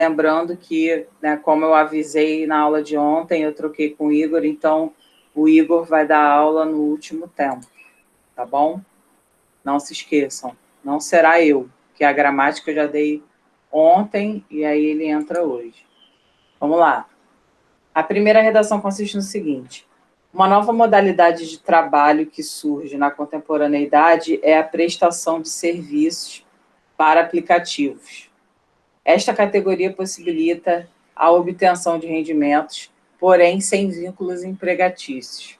lembrando que, né, como eu avisei na aula de ontem, eu troquei com o Igor, então o Igor vai dar aula no último tempo, tá bom? Não se esqueçam, não será eu, que a gramática eu já dei ontem e aí ele entra hoje. Vamos lá. A primeira redação consiste no seguinte: uma nova modalidade de trabalho que surge na contemporaneidade é a prestação de serviços para aplicativos. Esta categoria possibilita a obtenção de rendimentos, porém sem vínculos empregatícios.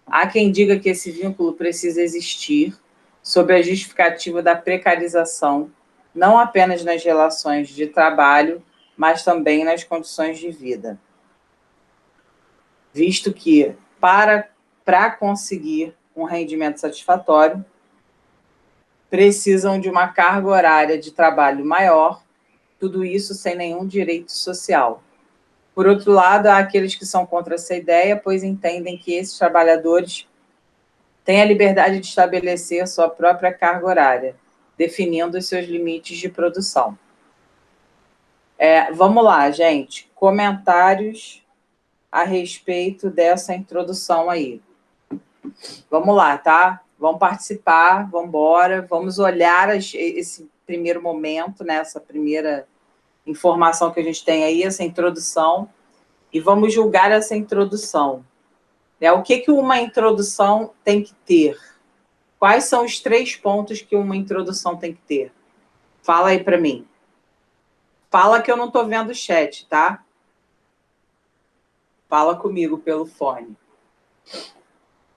Há quem diga que esse vínculo precisa existir sob a justificativa da precarização, não apenas nas relações de trabalho, mas também nas condições de vida. Visto que, para conseguir um rendimento satisfatório, precisam de uma carga horária de trabalho maior, tudo isso sem nenhum direito social. Por outro lado, há aqueles que são contra essa ideia, pois entendem que esses trabalhadores têm a liberdade de estabelecer sua própria carga horária, definindo os seus limites de produção. Vamos lá, gente. Comentários a respeito dessa introdução aí. Vamos lá, tá? Vamos participar, vamos embora, vamos olhar esse primeiro momento, né, essa primeira informação que a gente tem aí, essa introdução, e vamos julgar essa introdução. O que uma introdução tem que ter? Quais são os 3 pontos que uma introdução tem que ter? Fala aí para mim. Fala que eu não estou vendo o chat, tá? Fala comigo pelo fone.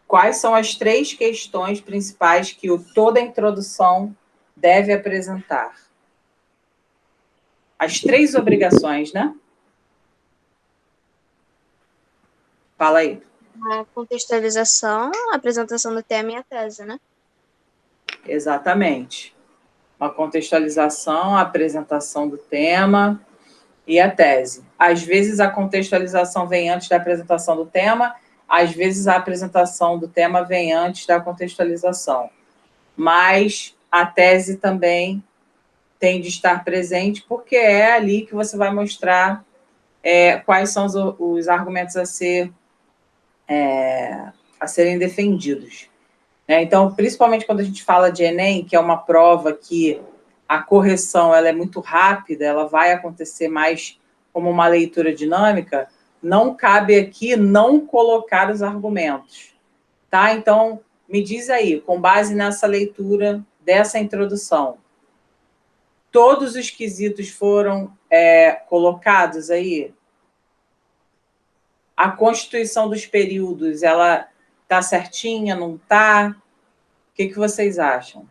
Quais são as 3 questões principais que toda introdução deve apresentar? As 3 obrigações, né? Fala aí. A contextualização, a apresentação do tema e a tese, né? Exatamente. Uma contextualização, a apresentação do tema e a tese. Às vezes a contextualização vem antes da apresentação do tema, às vezes a apresentação do tema vem antes da contextualização. Mas a tese também tem de estar presente, porque é ali que você vai mostrar quais são os argumentos a serem defendidos. Então, principalmente quando a gente fala de Enem, que é uma prova que a correção ela é muito rápida, ela vai acontecer mais como uma leitura dinâmica, não cabe aqui não colocar os argumentos. Tá? Então, me diz aí, com base nessa leitura dessa introdução, todos os quesitos foram colocados aí? A constituição dos períodos, ela está certinha, não está? O que vocês acham?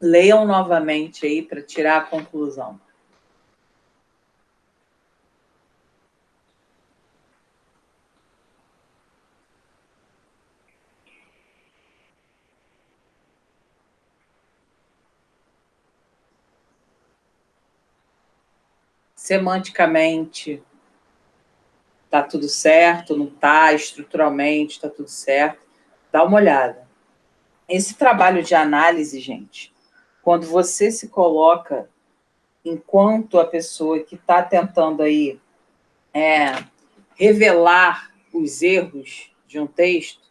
Leiam novamente aí para tirar a conclusão. Semanticamente, está tudo certo, não está? Estruturalmente, está tudo certo? Dá uma olhada. Esse trabalho de análise, gente, quando você se coloca enquanto a pessoa que está tentando aí revelar os erros de um texto,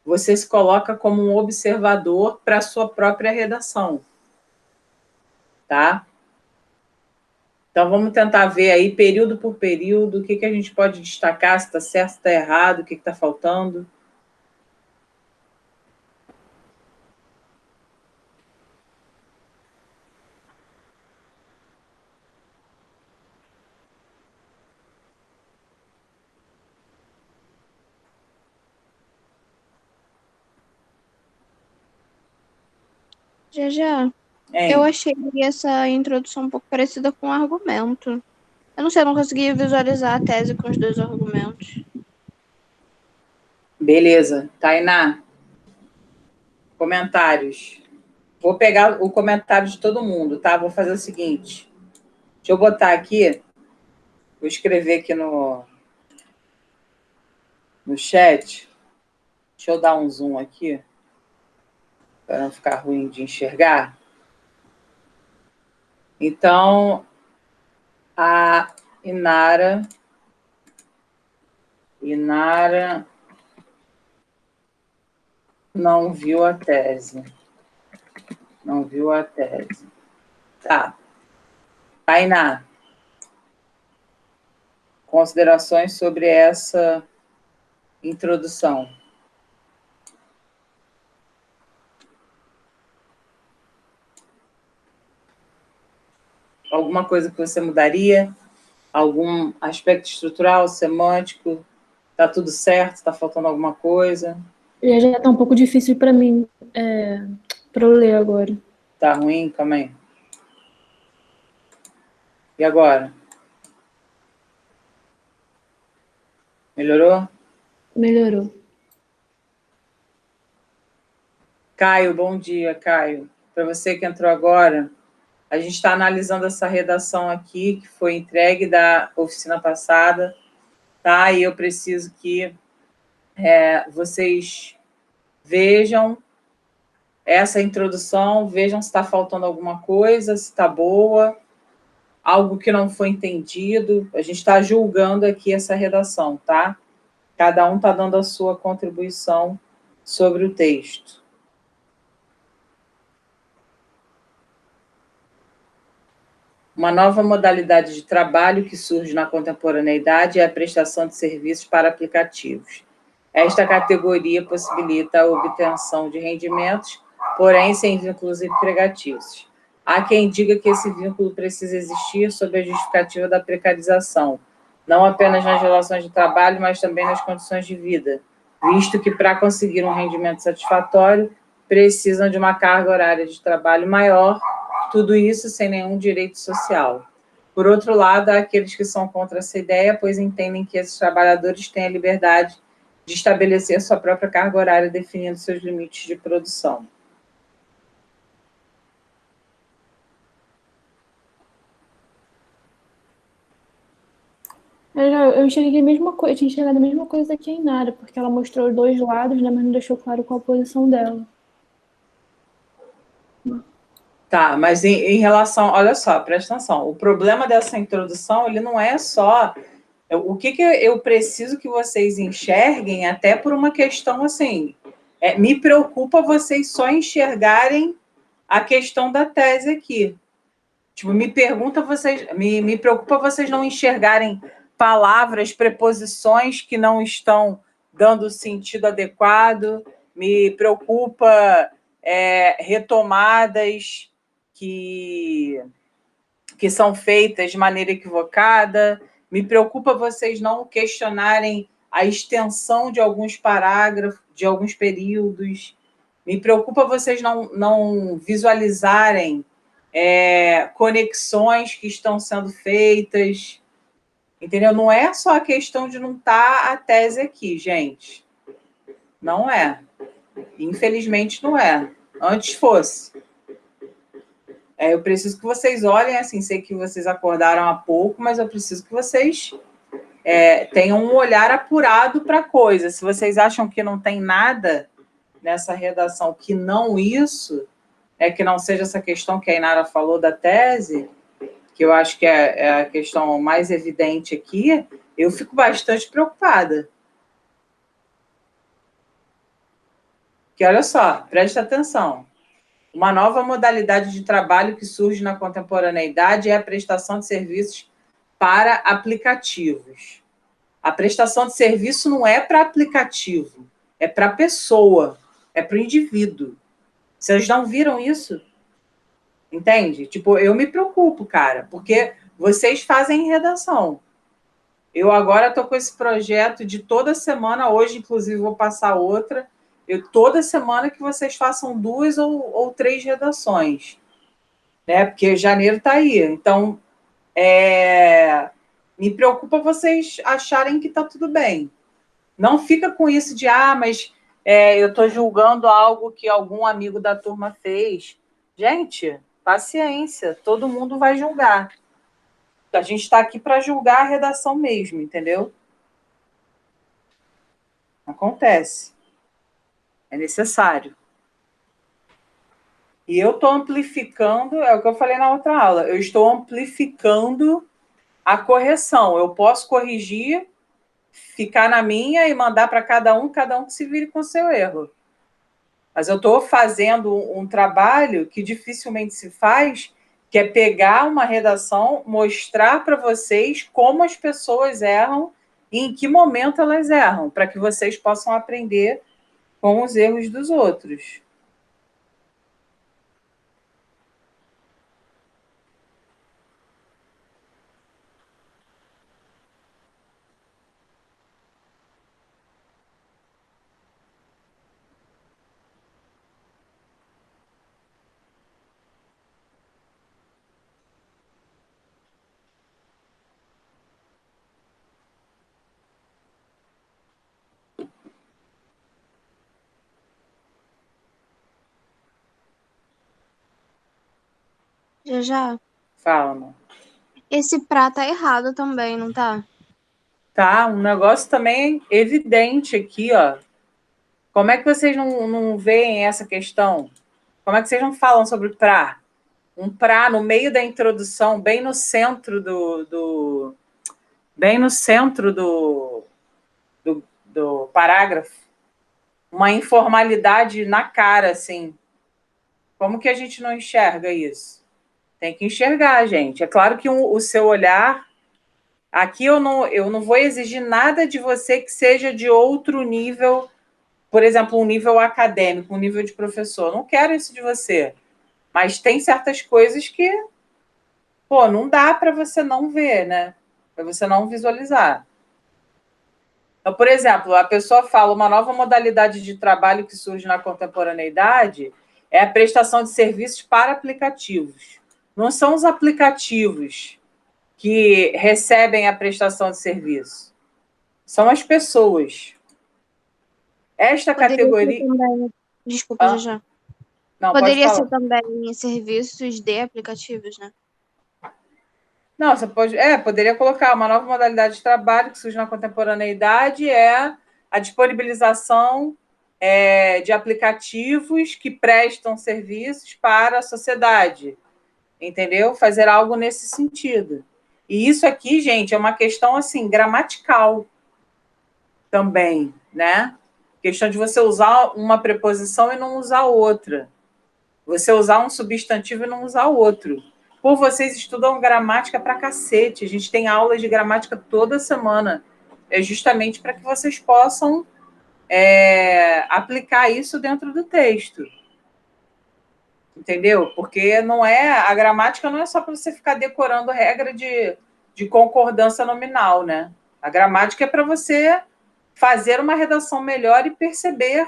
você se coloca como um observador para a sua própria redação, tá? Então, vamos tentar ver aí, período por período, o que a gente pode destacar, se está certo, se está errado, o que está faltando. Já. Eu achei essa introdução um pouco parecida com o argumento. Eu não sei, eu não consegui visualizar a tese com os 2 argumentos. Beleza. Tainá, comentários. Vou pegar o comentário de todo mundo, tá? Vou fazer o seguinte. Deixa eu botar aqui, vou escrever aqui no chat. Deixa Deixa eu dar um zoom aqui, para não ficar ruim de enxergar. Então, a Inara não viu a tese. Não viu a tese. Tá. Tainá, considerações sobre essa introdução. Alguma coisa que você mudaria? Algum aspecto estrutural, semântico? Está tudo certo? Está faltando alguma coisa? Já está um pouco difícil para mim, para eu ler agora. Tá ruim? Calma aí. E agora? Melhorou? Melhorou. Caio, bom dia, Caio. Para você que entrou agora, a gente está analisando essa redação aqui, que foi entregue da oficina passada, tá? E eu preciso que vocês vejam essa introdução, vejam se está faltando alguma coisa, se está boa, algo que não foi entendido. A gente está julgando aqui essa redação, tá? Cada um está dando a sua contribuição sobre o texto. Uma nova modalidade de trabalho que surge na contemporaneidade é a prestação de serviços para aplicativos. Esta categoria possibilita a obtenção de rendimentos, porém sem vínculos empregatícios. Há quem diga que esse vínculo precisa existir sob a justificativa da precarização, não apenas nas relações de trabalho, mas também nas condições de vida, visto que para conseguir um rendimento satisfatório, precisam de uma carga horária de trabalho maior, tudo isso sem nenhum direito social. Por outro lado, há aqueles que são contra essa ideia, pois entendem que esses trabalhadores têm a liberdade de estabelecer sua própria carga horária, definindo seus limites de produção. Eu enxerguei a mesma coisa, eu tinha enxergado a mesma coisa que a Inara, porque ela mostrou os dois lados, né, mas não deixou claro qual a posição dela. Tá, mas em relação, olha só, presta atenção, o problema dessa introdução, ele não é só o que eu preciso que vocês enxerguem, até por uma questão assim, me preocupa vocês só enxergarem a questão da tese aqui. Tipo, me preocupa vocês não enxergarem palavras, preposições que não estão dando o sentido adequado, me preocupa retomadas que são feitas de maneira equivocada, me preocupa vocês não questionarem a extensão de alguns parágrafos, de alguns períodos, me preocupa vocês não visualizarem conexões que estão sendo feitas, entendeu? Não é só a questão de não estar a tese aqui, gente. Não é. Infelizmente não é. Antes fosse. Eu preciso que vocês olhem, assim, sei que vocês acordaram há pouco, mas eu preciso que vocês tenham um olhar apurado para a coisa. Se vocês acham que não tem nada nessa redação que não isso, que não seja essa questão que a Inara falou da tese, que eu acho que é a questão mais evidente aqui, eu fico bastante preocupada. Que olha só, presta atenção. Uma nova modalidade de trabalho que surge na contemporaneidade é a prestação de serviços para aplicativos. A prestação de serviço não é para aplicativo, é para a pessoa, é para o indivíduo. Vocês não viram isso? Entende? Tipo, eu me preocupo, cara, porque vocês fazem redação. Eu agora estou com esse projeto de toda semana, hoje, inclusive, vou passar outra. Toda semana que vocês façam 2 ou 3 redações, né? Porque janeiro está aí. Então, me preocupa vocês acharem que está tudo bem. Não fica com isso de, mas eu estou julgando algo que algum amigo da turma fez. Gente, paciência, todo mundo vai julgar. A gente está aqui para julgar a redação mesmo, entendeu? Acontece. É necessário. E eu estou amplificando, é o que eu falei na outra aula, eu estou amplificando a correção. Eu posso corrigir, ficar na minha e mandar para cada um que se vire com o seu erro. Mas eu estou fazendo um trabalho que dificilmente se faz, que é pegar uma redação, mostrar para vocês como as pessoas erram e em que momento elas erram, para que vocês possam aprender com os erros dos outros. Já. Fala, amor. Esse pra tá errado também, não tá? Tá, um negócio também evidente aqui, ó. Como é que vocês não veem essa questão? Como é que vocês não falam sobre pra? Um pra no meio da introdução, bem no centro bem no centro do parágrafo. Uma informalidade na cara, assim. Como que a gente não enxerga isso? Tem que enxergar, gente. É claro que o seu olhar... Aqui eu não vou exigir nada de você que seja de outro nível, por exemplo, um nível acadêmico, um nível de professor. Eu não quero isso de você. Mas tem certas coisas que, pô, não dá para você não ver, né? Para você não visualizar. Então, por exemplo, a pessoa fala uma nova modalidade de trabalho que surge na contemporaneidade é a prestação de serviços para aplicativos. Não são os aplicativos que recebem a prestação de serviço. São as pessoas. Esta Poderia categoria... ser também... Desculpa, Ah, já. não, pode Poderia ser falar. também serviços de aplicativos, né? Não, você pode... poderia colocar uma nova modalidade de trabalho que surge na contemporaneidade é a disponibilização de aplicativos que prestam serviços para a sociedade, entendeu? Fazer algo nesse sentido. E isso aqui, gente, é uma questão, assim, gramatical também, né? Questão de você usar uma preposição e não usar outra. Você usar um substantivo e não usar outro. Pô, vocês estudam gramática pra cacete. A gente tem aulas de gramática toda semana. É justamente para que vocês possam aplicar isso dentro do texto. Entendeu? Porque a gramática não é só para você ficar decorando regra de concordância nominal, né? A gramática é para você fazer uma redação melhor e perceber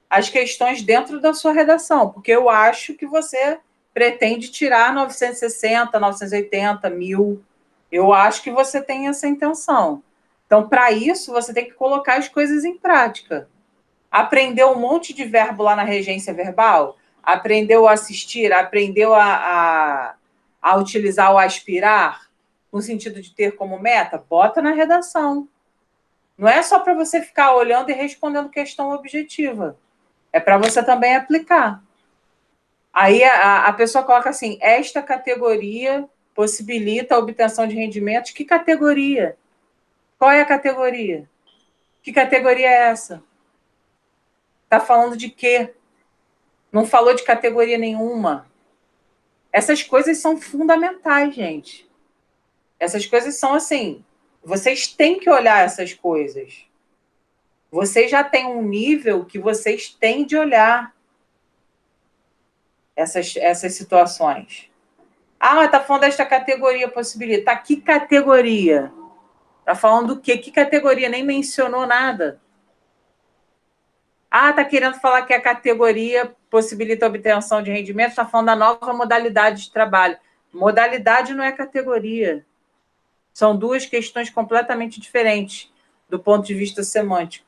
as questões dentro da sua redação, porque eu acho que você pretende tirar 960, 980, 1000. Eu acho que você tem essa intenção. Então, para isso, você tem que colocar as coisas em prática. Aprendeu um monte de verbo lá na regência verbal? Aprendeu a assistir? Aprendeu a utilizar o aspirar, no sentido de ter como meta? Bota na redação. Não é só para você ficar olhando e respondendo questão objetiva. É para você também aplicar. Aí a pessoa coloca assim, esta categoria possibilita a obtenção de rendimentos. Que categoria? Qual é a categoria? Que categoria é essa? Está falando de quê? Não falou de categoria nenhuma. Essas coisas são fundamentais, gente. Essas coisas são assim, vocês têm que olhar essas coisas. Vocês já têm um nível que vocês têm de olhar essas situações. Ah, mas tá falando desta categoria possibilita. Tá, que categoria? Tá falando do quê? Que categoria? Nem mencionou nada. Ah, tá querendo falar que a categoria possibilita a obtenção de rendimento, tá falando da nova modalidade de trabalho. Modalidade não é categoria. São duas questões completamente diferentes do ponto de vista semântico.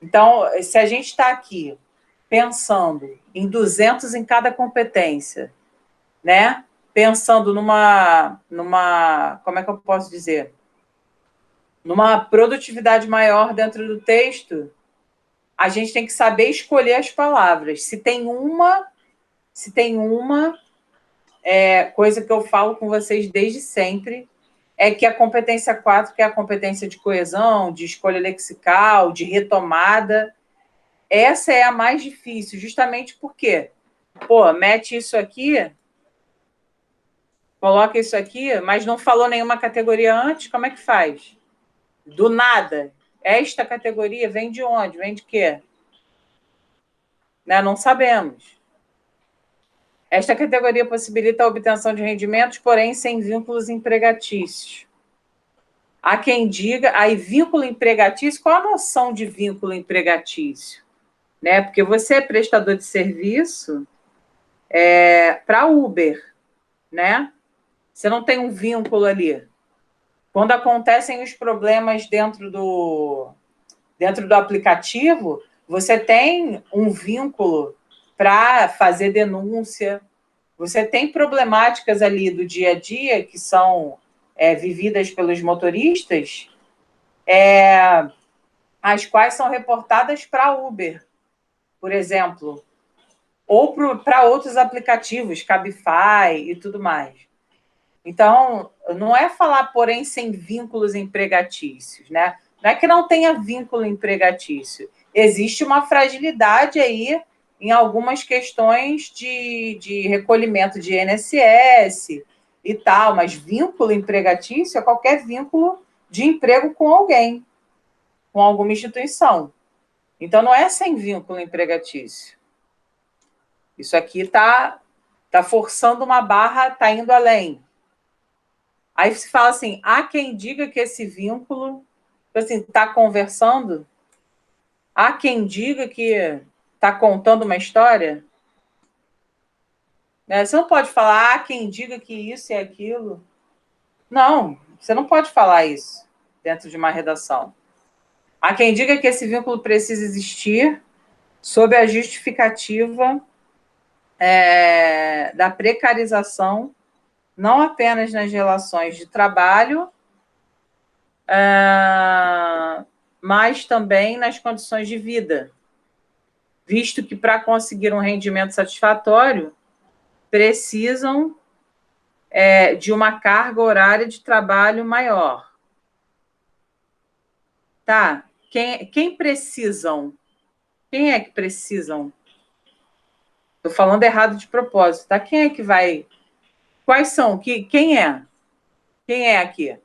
Então, se a gente está aqui pensando em 200 em cada competência, né? Pensando numa, como é que eu posso dizer? Numa produtividade maior dentro do texto, a gente tem que saber escolher as palavras. Se tem uma coisa que eu falo com vocês desde sempre, é que a competência 4, que é a competência de coesão, de escolha lexical, de retomada, essa é a mais difícil, justamente porque, mete isso aqui, coloca isso aqui, mas não falou nenhuma categoria antes, como é que faz? Do nada. Esta categoria vem de onde? Vem de quê? Né? Não sabemos. Esta categoria possibilita a obtenção de rendimentos, porém sem vínculos empregatícios. Há quem diga, aí vínculo empregatício, qual a noção de vínculo empregatício? Né? Porque você é prestador de serviço para Uber, né? Você não tem um vínculo ali. Quando acontecem os problemas dentro do aplicativo, você tem um vínculo para fazer denúncia. Você tem problemáticas ali do dia a dia que são vividas pelos motoristas, as quais são reportadas para Uber, por exemplo, ou para outros aplicativos, Cabify e tudo mais. Então, não é falar, porém, sem vínculos empregatícios, né? Não é que não tenha vínculo empregatício. Existe uma fragilidade aí em algumas questões de recolhimento de INSS e tal, mas vínculo empregatício é qualquer vínculo de emprego com alguém, com alguma instituição. Então, não é sem vínculo empregatício. Isso aqui está forçando uma barra, está indo além. Aí se fala assim, há quem diga que esse vínculo, assim, está conversando, há quem diga que está contando uma história. Você não pode falar, há quem diga que isso e aquilo. Não, você não pode falar isso dentro de uma redação. Há quem diga que esse vínculo precisa existir sob a justificativa da precarização, não apenas nas relações de trabalho, mas também nas condições de vida, visto que para conseguir um rendimento satisfatório, precisam de uma carga horária de trabalho maior. Tá? Quem precisam? Quem é que precisam? Estou falando errado de propósito, tá? Quem é que vai... Quais são? Quem é? Quem é aqui?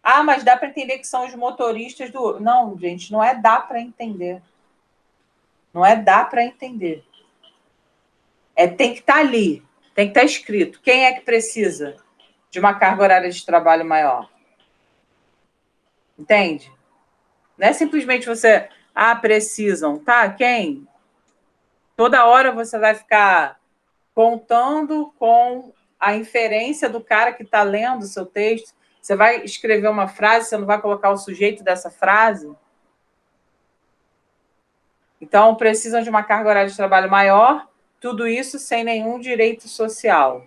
Ah, mas dá para entender que são os motoristas do... Não, gente, não é dá para entender. Não é dá para entender. Tem que estar ali, tem que estar escrito. Quem é que precisa de uma carga horária de trabalho maior? Entende? Não é simplesmente você... Ah, precisam. Tá, quem? Toda hora você vai ficar contando com a inferência do cara que está lendo o seu texto. Você vai escrever uma frase, você não vai colocar o sujeito dessa frase? Então, precisam de uma carga horária de trabalho maior, tudo isso sem nenhum direito social.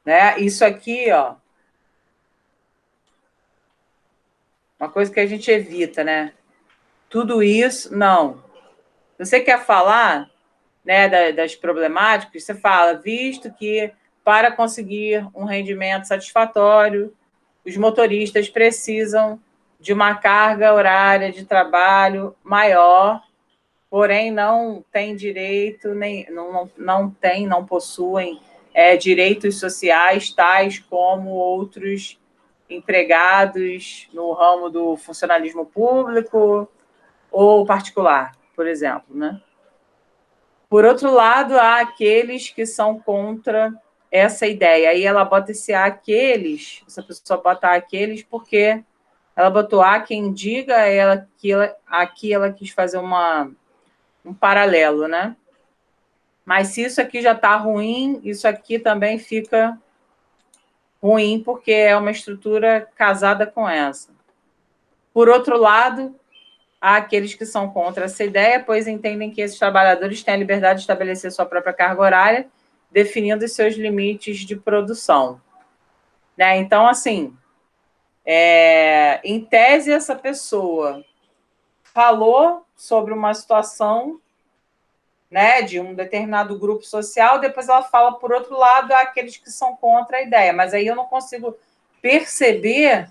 Né? Isso aqui, ó, uma coisa que a gente evita, né? Tudo isso, não. Se você quer falar, né, das problemáticas, você fala, visto que para conseguir um rendimento satisfatório, os motoristas precisam de uma carga horária de trabalho maior, porém não têm direito, não possuem direitos sociais tais como outros empregados no ramo do funcionalismo público ou particular, por exemplo, né? Por outro lado, há aqueles que são contra essa ideia. Aí ela bota esse aqueles, essa pessoa bota aqueles porque ela botou há quem diga, aqui ela quis fazer um paralelo, né? Mas se isso aqui já está ruim, isso aqui também fica ruim, porque é uma estrutura casada com essa. Por outro lado, há aqueles que são contra essa ideia, pois entendem que esses trabalhadores têm a liberdade de estabelecer sua própria carga horária, definindo os seus limites de produção. Né? Então, assim, em tese, essa pessoa falou sobre uma situação, né, de um determinado grupo social, depois ela fala, por outro lado, aqueles que são contra a ideia. Mas aí eu não consigo perceber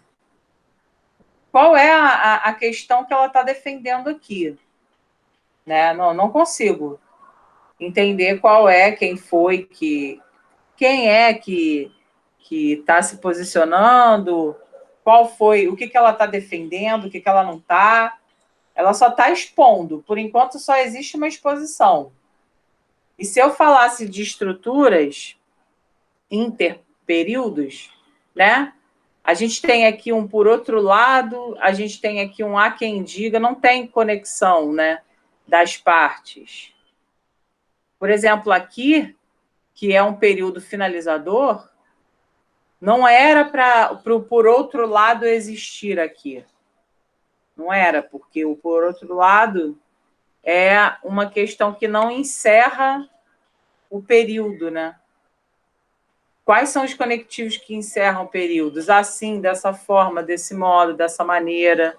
qual é a questão que ela está defendendo aqui. Né? Não consigo entender qual é, quem é que está se posicionando, qual foi, o que ela está defendendo, o que ela não está. Ela só está expondo. Por enquanto, só existe uma exposição. E se eu falasse de estruturas interperíodos, né? A gente tem aqui um por outro lado, a gente tem aqui um há quem diga, não tem conexão, né, das partes. Por exemplo, aqui, que é um período finalizador, não era para o por outro lado existir aqui. Não era, porque o por outro lado é uma questão que não encerra o período, né? Quais são os conectivos que encerram períodos? Assim, dessa forma, desse modo, dessa maneira,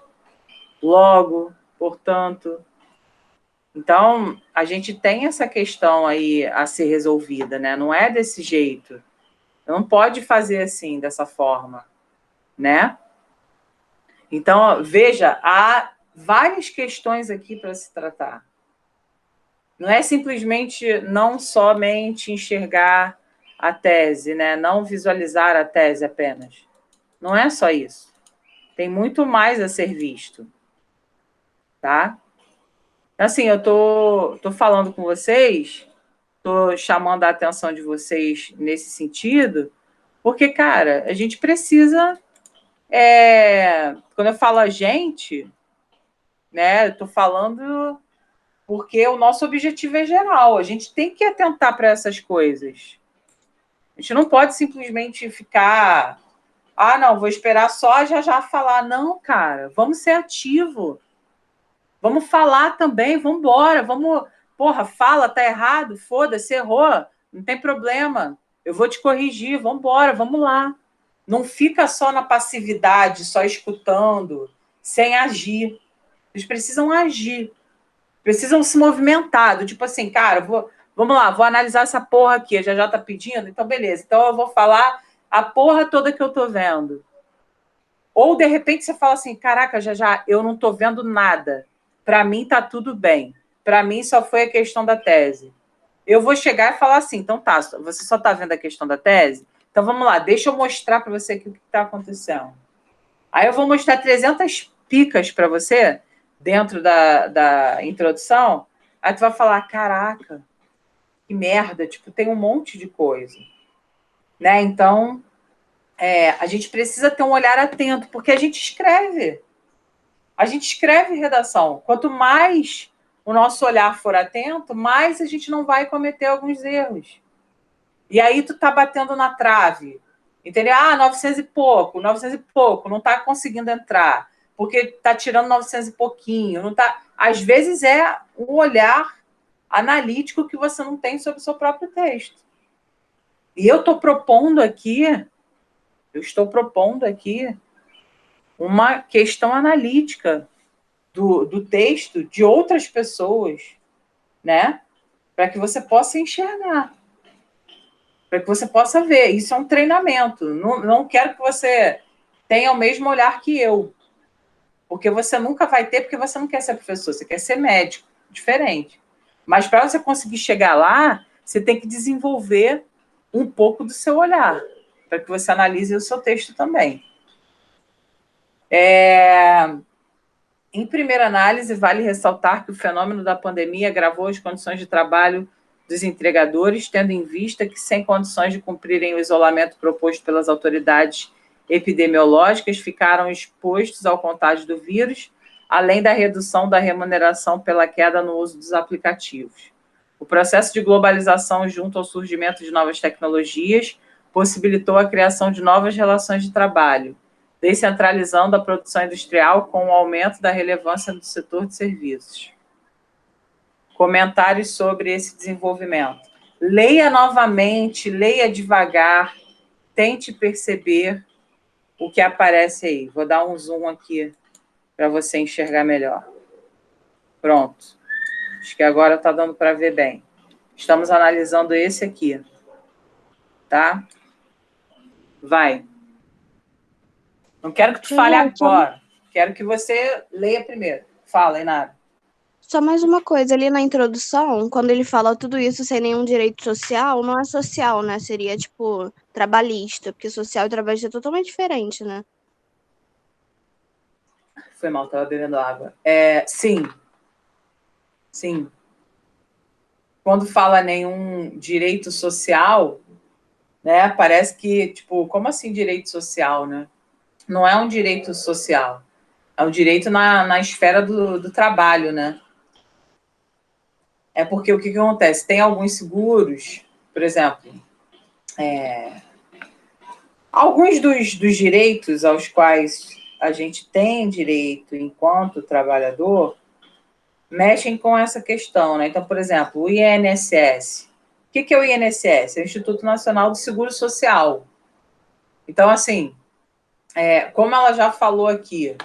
logo, portanto. Então, a gente tem essa questão aí a ser resolvida, né? Não é desse jeito. Não pode fazer assim, dessa forma, né? Então, veja, há várias questões aqui para se tratar. Não é simplesmente, não somente enxergar a tese, né? Não visualizar a tese apenas. Não é só isso. Tem muito mais a ser visto. Tá? Assim, eu tô falando com vocês, tô chamando a atenção de vocês nesse sentido, porque, cara, a gente precisa... quando eu falo a gente, né, eu tô falando porque o nosso objetivo é geral. A gente tem que atentar para essas coisas. A gente não pode simplesmente ficar... Ah, não, vou esperar só já falar. Não, cara, vamos ser ativo. Vamos falar também, vamos embora, vamos... Porra, fala, tá errado, foda-se, errou, não tem problema. Eu vou te corrigir, vamos embora, vamos lá. Não fica só na passividade, só escutando, sem agir. Eles precisam agir, precisam se movimentar. Tipo assim, cara, vamos lá, vou analisar essa porra aqui, já tá pedindo, então beleza. Então eu vou falar a porra toda que eu tô vendo. Ou, de repente, você fala assim, caraca, já eu não tô vendo nada. Para mim tá tudo bem. Para mim só foi a questão da tese. Eu vou chegar e falar assim, então tá, você só tá vendo a questão da tese? Então vamos lá, deixa eu mostrar para você aqui o que está acontecendo. Aí eu vou mostrar 300 picas para você, dentro da introdução, aí tu vai falar, caraca, que merda, tipo, tem um monte de coisa. Né? Então, a gente precisa ter um olhar atento, porque a gente escreve. A gente escreve redação. Quanto mais o nosso olhar for atento, mais a gente não vai cometer alguns erros. E aí tu tá batendo na trave. Entendeu? 900 e pouco, não tá conseguindo entrar, porque tá tirando 900 e pouquinho, não tá... Às vezes é um olhar analítico que você não tem sobre o seu próprio texto. E eu estou propondo aqui uma questão analítica do texto de outras pessoas, né? Para que você possa enxergar, para que você possa ver. Isso é um treinamento. Não quero que você tenha o mesmo olhar que eu, porque você nunca vai ter, porque você não quer ser professor, você quer ser médico, diferente. Mas para você conseguir chegar lá, você tem que desenvolver um pouco do seu olhar, para que você analise o seu texto também. Em primeira análise, vale ressaltar que o fenômeno da pandemia agravou as condições de trabalho dos entregadores, tendo em vista que, sem condições de cumprirem o isolamento proposto pelas autoridades epidemiológicas, ficaram expostos ao contágio do vírus, além da redução da remuneração pela queda no uso dos aplicativos. O processo de globalização, junto ao surgimento de novas tecnologias, possibilitou a criação de novas relações de trabalho, descentralizando a produção industrial com o aumento da relevância do setor de serviços. Comentários sobre esse desenvolvimento. Leia novamente, leia devagar, tente perceber o que aparece aí. Vou dar um zoom aqui para você enxergar melhor. Pronto. Acho que agora está dando para ver bem. Estamos analisando esse aqui. Tá? Vai. Não quero que tu fale agora. Quero que você leia primeiro. Fala, Inara. Só mais uma coisa, ali na introdução, quando ele fala tudo isso sem nenhum direito social, não é social, né? Seria, tipo, trabalhista, porque social e trabalhista é totalmente diferente, né? Foi mal, estava bebendo água. Sim. Sim. Quando fala nenhum direito social, né, parece que, tipo, como assim direito social, né? Não é um direito social. É um direito na esfera do trabalho, né? É porque o que acontece? Tem alguns seguros, por exemplo, alguns dos direitos aos quais a gente tem direito enquanto trabalhador mexem com essa questão, né? Então, por exemplo, o INSS. O que é o INSS? É o Instituto Nacional do Seguro Social. Então, assim, como ela já falou aqui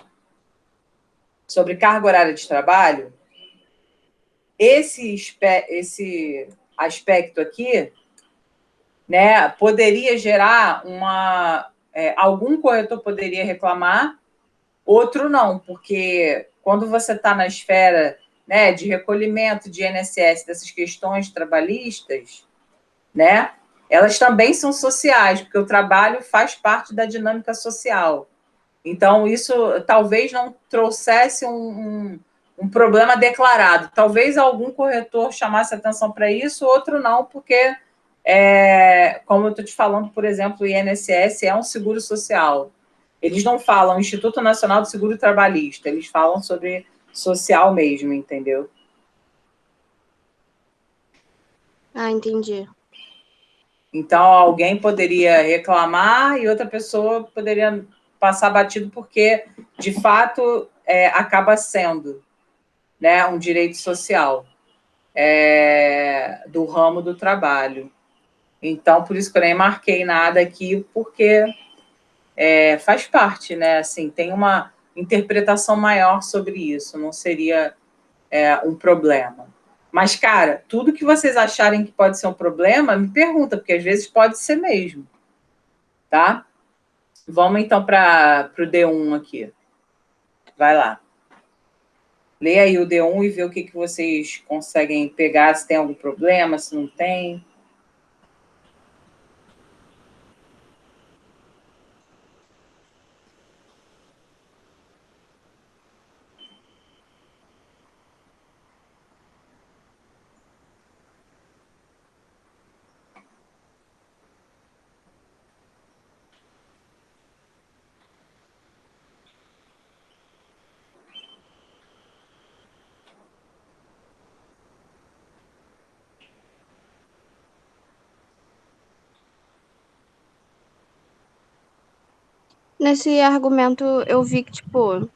sobre carga horária de trabalho, esse aspecto aqui, né, poderia gerar algum corretor poderia reclamar, outro não, porque quando você está na esfera, né, de recolhimento de INSS, dessas questões trabalhistas, né, elas também são sociais, porque o trabalho faz parte da dinâmica social. Então, isso talvez não trouxesse um problema declarado. Talvez algum corretor chamasse atenção para isso, outro não, porque, como eu estou te falando, por exemplo, o INSS é um seguro social. Eles não falam Instituto Nacional do Seguro Trabalhista, eles falam sobre social mesmo, entendeu? Ah, entendi. Então, alguém poderia reclamar e outra pessoa poderia passar batido porque, de fato, acaba sendo, né, um direito social do ramo do trabalho. Então, por isso que eu nem marquei nada aqui, porque faz parte, né? Assim, tem uma interpretação maior sobre isso, não seria um problema. Mas, cara, tudo que vocês acharem que pode ser um problema, me pergunta, porque às vezes pode ser mesmo, tá? Vamos então para o D1 aqui. Vai lá. Lê aí o D1 e vê o que vocês conseguem pegar, se tem algum problema, se não tem. Nesse argumento, eu vi que, tipo,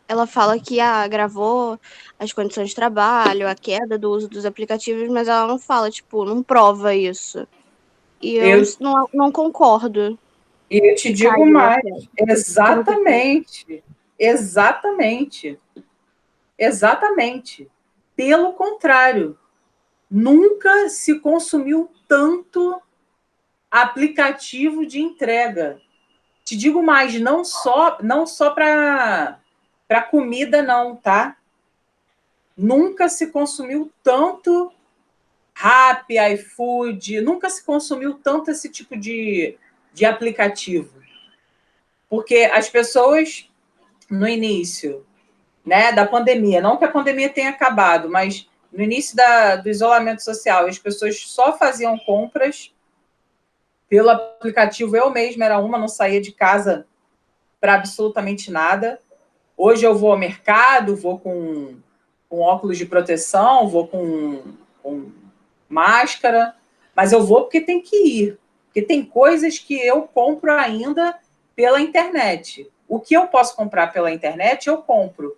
ela fala que agravou as condições de trabalho, a queda do uso dos aplicativos, mas ela não fala, tipo, não prova isso. E eu não concordo E eu te que digo caiu mais, até. exatamente, exatamente, exatamente. Pelo contrário, nunca se consumiu tanto aplicativo de entrega. Te digo mais, não só para comida não, tá? Nunca se consumiu tanto Rappi, iFood, nunca se consumiu tanto esse tipo de aplicativo. Porque as pessoas, no início, né, da pandemia, não que a pandemia tenha acabado, mas no início do isolamento social, as pessoas só faziam compras pelo aplicativo. Eu mesma era uma, não saía de casa para absolutamente nada. Hoje eu vou ao mercado, vou com óculos de proteção, vou com máscara, mas eu vou porque tem que ir. Porque tem coisas que eu compro ainda pela internet. O que eu posso comprar pela internet, eu compro.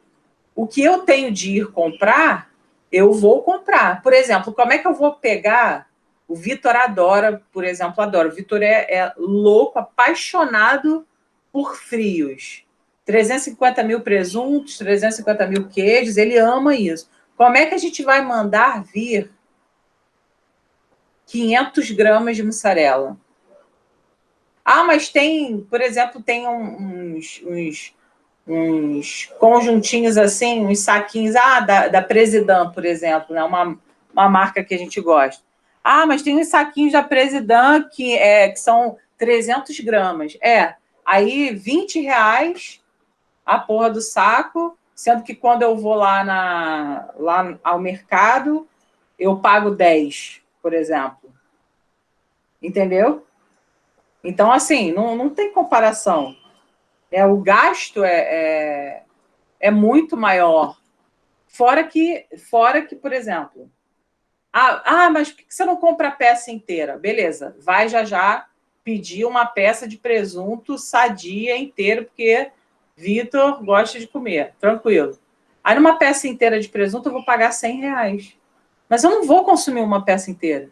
O que eu tenho de ir comprar, eu vou comprar. Por exemplo, como é que eu vou pegar? O Vitor adora, por exemplo, adora. O Vitor é louco, apaixonado por frios. 350 mil presuntos, 350 mil queijos, ele ama isso. Como é que a gente vai mandar vir 500 gramas de mussarela? Ah, mas tem, por exemplo, tem uns conjuntinhos assim, uns saquinhos, da Presidão, por exemplo, né? Uma marca que a gente gosta. Ah, mas tem uns saquinhos da Presidão que são 300 gramas. Aí R$20 a porra do saco, sendo que quando eu vou lá ao mercado, eu pago 10, por exemplo. Entendeu? Então, assim, não tem comparação. O gasto é muito maior. Fora que, por exemplo, mas por que você não compra a peça inteira? Beleza, vai já pedir uma peça de presunto sadia inteira, porque Vitor gosta de comer, tranquilo. Aí numa peça inteira de presunto eu vou pagar R$100. Mas eu não vou consumir uma peça inteira.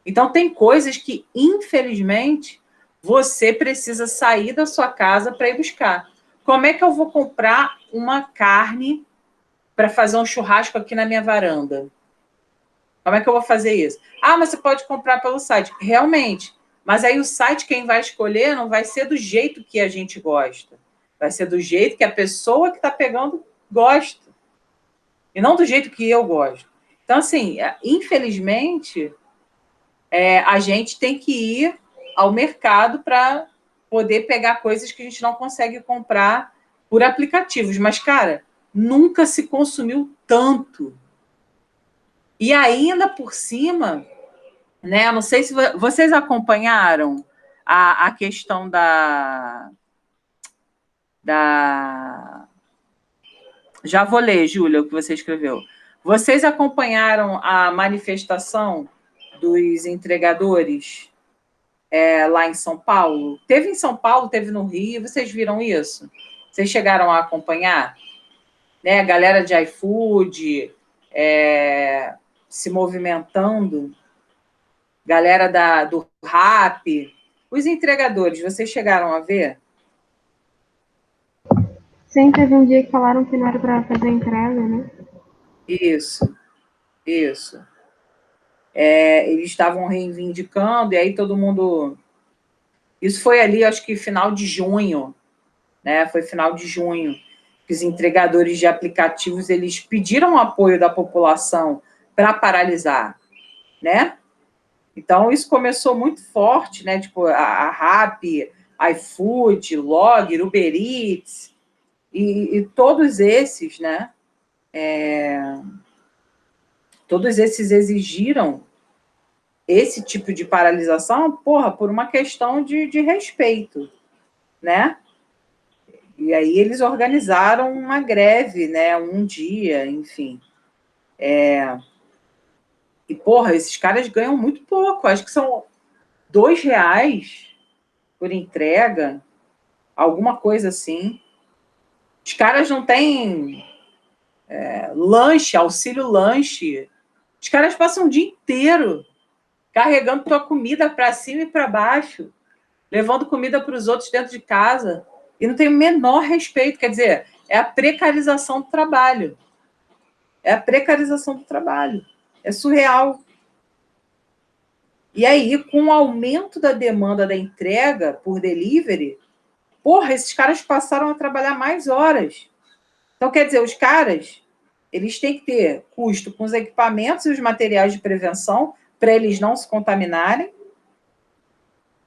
Então tem coisas que, infelizmente, você precisa sair da sua casa para ir buscar. Como é que eu vou comprar uma carne para fazer um churrasco aqui na minha varanda? Como é que eu vou fazer isso? Mas você pode comprar pelo site. Realmente. Mas aí o site, quem vai escolher, não vai ser do jeito que a gente gosta. Vai ser do jeito que a pessoa que está pegando gosta. E não do jeito que eu gosto. Então, assim, infelizmente, a gente tem que ir ao mercado para poder pegar coisas que a gente não consegue comprar por aplicativos. Mas, cara, nunca se consumiu tanto. E ainda por cima, né? Não sei se vocês acompanharam a questão da... Já vou ler, Júlia, o que você escreveu. Vocês acompanharam a manifestação dos entregadores lá em São Paulo? Teve em São Paulo, teve no Rio, vocês viram isso? Vocês chegaram a acompanhar? Né? A galera de iFood se movimentando, galera do Rappi, os entregadores, vocês chegaram a ver? Sim, teve um dia que falaram que não era para fazer entrega, né? Isso. Eles estavam reivindicando, e aí todo mundo... Isso foi ali, acho que final de junho, né? Foi final de junho, que os entregadores de aplicativos, eles pediram o apoio da população para paralisar, né? Então, isso começou muito forte, né? Tipo, a Rappi, iFood, Logger, Uber Eats, e todos esses, né? Todos esses exigiram esse tipo de paralisação, por uma questão de respeito, né? E aí eles organizaram uma greve, né? Um dia, enfim. E, esses caras ganham muito pouco. Acho que são R$2 por entrega, alguma coisa assim. Os caras não têm lanche, auxílio lanche. Os caras passam o dia inteiro carregando tua comida para cima e para baixo, levando comida para os outros dentro de casa, e não tem o menor respeito. Quer dizer, é a precarização do trabalho. É surreal. E aí, com o aumento da demanda da entrega por delivery, esses caras passaram a trabalhar mais horas. Então, quer dizer, os caras, eles têm que ter custo com os equipamentos e os materiais de prevenção para eles não se contaminarem.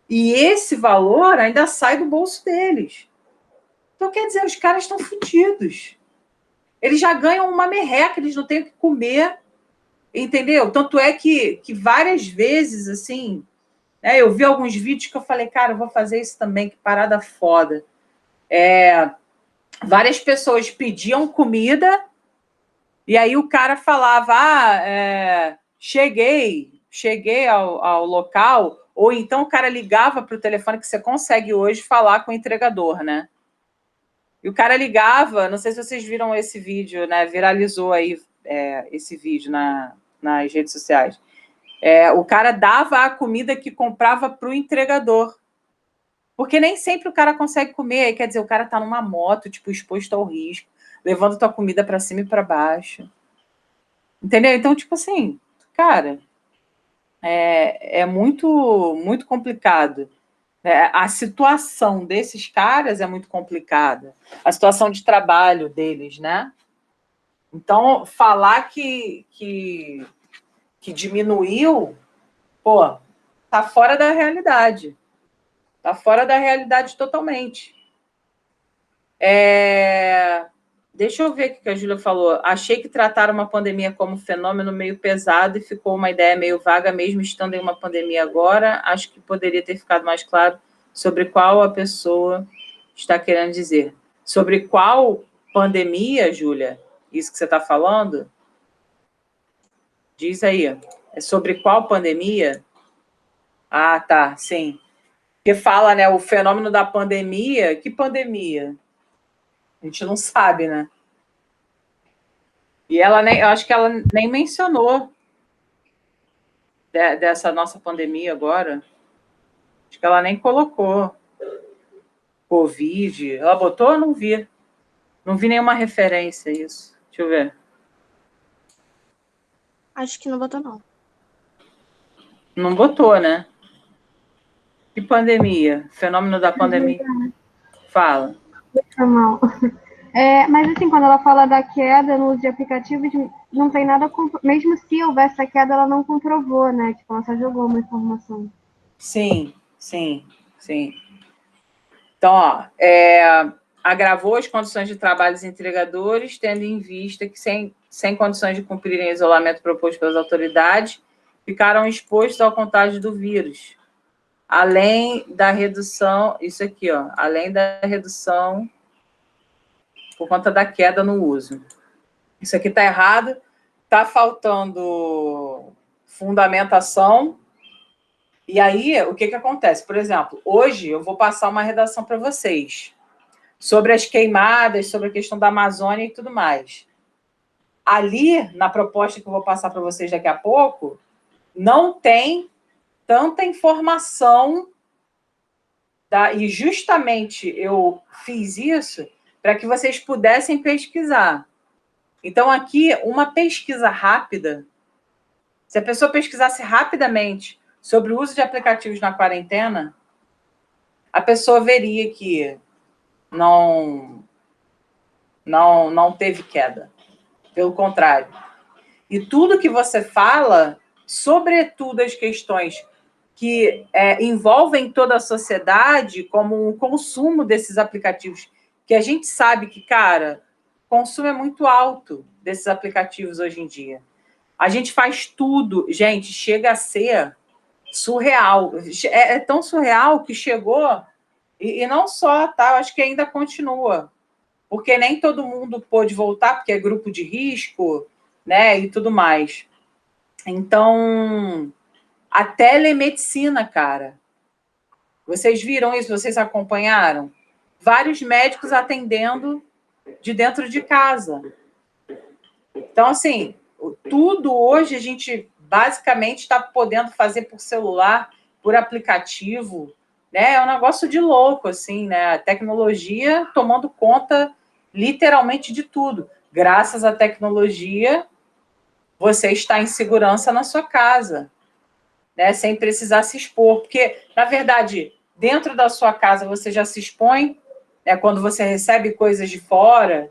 E esse valor ainda sai do bolso deles. Então, quer dizer, os caras estão fodidos. Eles já ganham uma merreca, eles não têm o que comer, entendeu? Tanto é que várias vezes, assim, eu vi alguns vídeos que eu falei, cara, eu vou fazer isso também, que parada foda. Várias pessoas pediam comida e aí o cara falava, cheguei ao local, ou então o cara ligava para o telefone, que você consegue hoje falar com o entregador, né? E o cara ligava, não sei se vocês viram esse vídeo, né? Viralizou aí esse vídeo nas redes sociais. O cara dava a comida que comprava para o entregador. Porque nem sempre o cara consegue comer, quer dizer, o cara tá numa moto, tipo, exposto ao risco, levando tua comida para cima e para baixo. Entendeu? Então, tipo assim, cara, é muito, muito complicado. A situação desses caras é muito complicada. A situação de trabalho deles, né? Então, falar que diminuiu, pô, tá fora da realidade. Tá fora da realidade totalmente. Deixa eu ver o que a Júlia falou. Achei que trataram uma pandemia como fenômeno meio pesado e ficou uma ideia meio vaga, mesmo estando em uma pandemia agora. Acho que poderia ter ficado mais claro sobre qual a pessoa está querendo dizer. Sobre qual pandemia, Júlia? Isso que você está falando? Diz aí. É sobre qual pandemia? Ah, tá, sim. Porque fala, né, o fenômeno da pandemia. Que pandemia? A gente não sabe, né? E ela nem, eu acho que ela nem mencionou dessa nossa pandemia agora. Acho que ela nem colocou Covid. Ela botou? Eu não vi. Não vi nenhuma referência a isso. Deixa eu ver. Acho que não botou, não. Não botou, né? Que pandemia? Fenômeno da pandemia. Fala. Foi mal. Mas assim, quando ela fala da queda no uso de aplicativos, não tem nada, mesmo se houvesse a queda, ela não comprovou, né? Tipo, ela só jogou uma informação. Sim. Então, ó, agravou as condições de trabalho dos entregadores, tendo em vista que, sem condições de cumprirem o isolamento proposto pelas autoridades, ficaram expostos ao contágio do vírus. Além da redução, isso aqui, ó, além da redução por conta da queda no uso. Isso aqui está errado, está faltando fundamentação. E aí, o que acontece? Por exemplo, hoje eu vou passar uma redação para vocês sobre as queimadas, sobre a questão da Amazônia e tudo mais. Ali, na proposta que eu vou passar para vocês daqui a pouco, não tem tanta informação, e justamente eu fiz isso para que vocês pudessem pesquisar. Então, aqui, uma pesquisa rápida, se a pessoa pesquisasse rapidamente sobre o uso de aplicativos na quarentena, a pessoa veria que não teve queda. Pelo contrário. E tudo que você fala, sobretudo as questões que envolvem toda a sociedade, como o consumo desses aplicativos, que a gente sabe que, cara, o consumo é muito alto desses aplicativos hoje em dia. A gente faz tudo, gente, chega a ser surreal. É tão surreal que chegou, e não só, tá? Eu acho que ainda continua, porque nem todo mundo pôde voltar, porque é grupo de risco, né, e tudo mais. Então, a telemedicina, cara. Vocês viram isso? Vocês acompanharam? Vários médicos atendendo de dentro de casa. Então, assim, tudo hoje a gente basicamente está podendo fazer por celular, por aplicativo, né? É um negócio de louco, assim, né? A tecnologia tomando conta literalmente de tudo. Graças à tecnologia, você está em segurança na sua casa, né? Sem precisar se expor. Porque, na verdade, dentro da sua casa você já se expõe, né? Quando você recebe coisas de fora,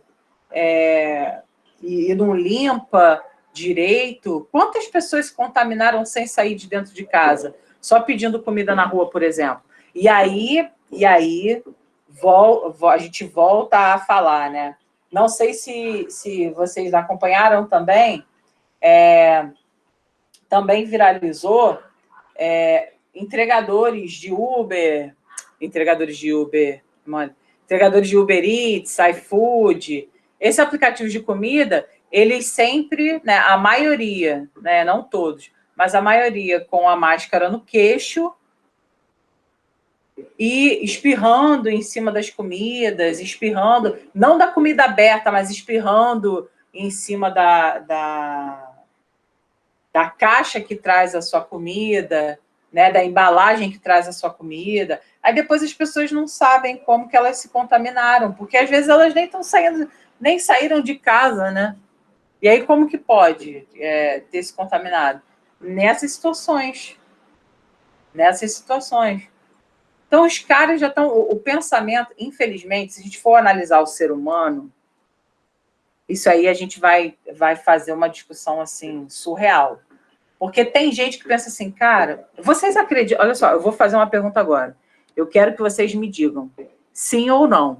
e não limpa direito. Quantas pessoas se contaminaram sem sair de dentro de casa? Só pedindo comida na rua, por exemplo. E aí a gente volta a falar, né? Não sei se vocês acompanharam também, também viralizou entregadores de Uber Eats, iFood, esses aplicativos de comida, eles sempre, né, a maioria, né, não todos, mas a maioria com a máscara no queixo e espirrando em cima das comidas, espirrando, não da comida aberta, mas espirrando em cima da caixa que traz a sua comida, né, da embalagem que traz a sua comida. Aí depois as pessoas não sabem como que elas se contaminaram, porque às vezes elas nem saíram de casa, né? E aí como que pode ter se contaminado? Nessas situações. Então os caras já estão... O pensamento, infelizmente, se a gente for analisar o ser humano, isso aí a gente vai fazer uma discussão assim surreal. Porque tem gente que pensa assim, cara, vocês acreditam... Olha só, eu vou fazer uma pergunta agora. Eu quero que vocês me digam sim ou não.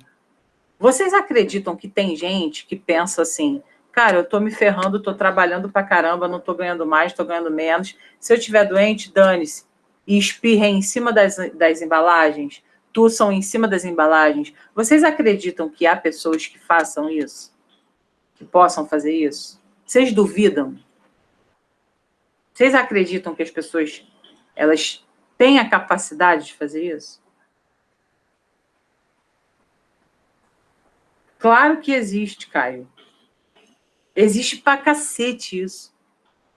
Vocês acreditam que tem gente que pensa assim, cara, eu tô me ferrando, tô trabalhando pra caramba, não tô ganhando mais, tô ganhando menos. Se eu estiver doente, dane-se. E espirrem em cima das embalagens, tussam em cima das embalagens. Vocês acreditam que há pessoas que façam isso? Que possam fazer isso? Vocês duvidam? Vocês acreditam que as pessoas elas têm a capacidade de fazer isso? Claro que existe, Caio. Existe pra cacete isso.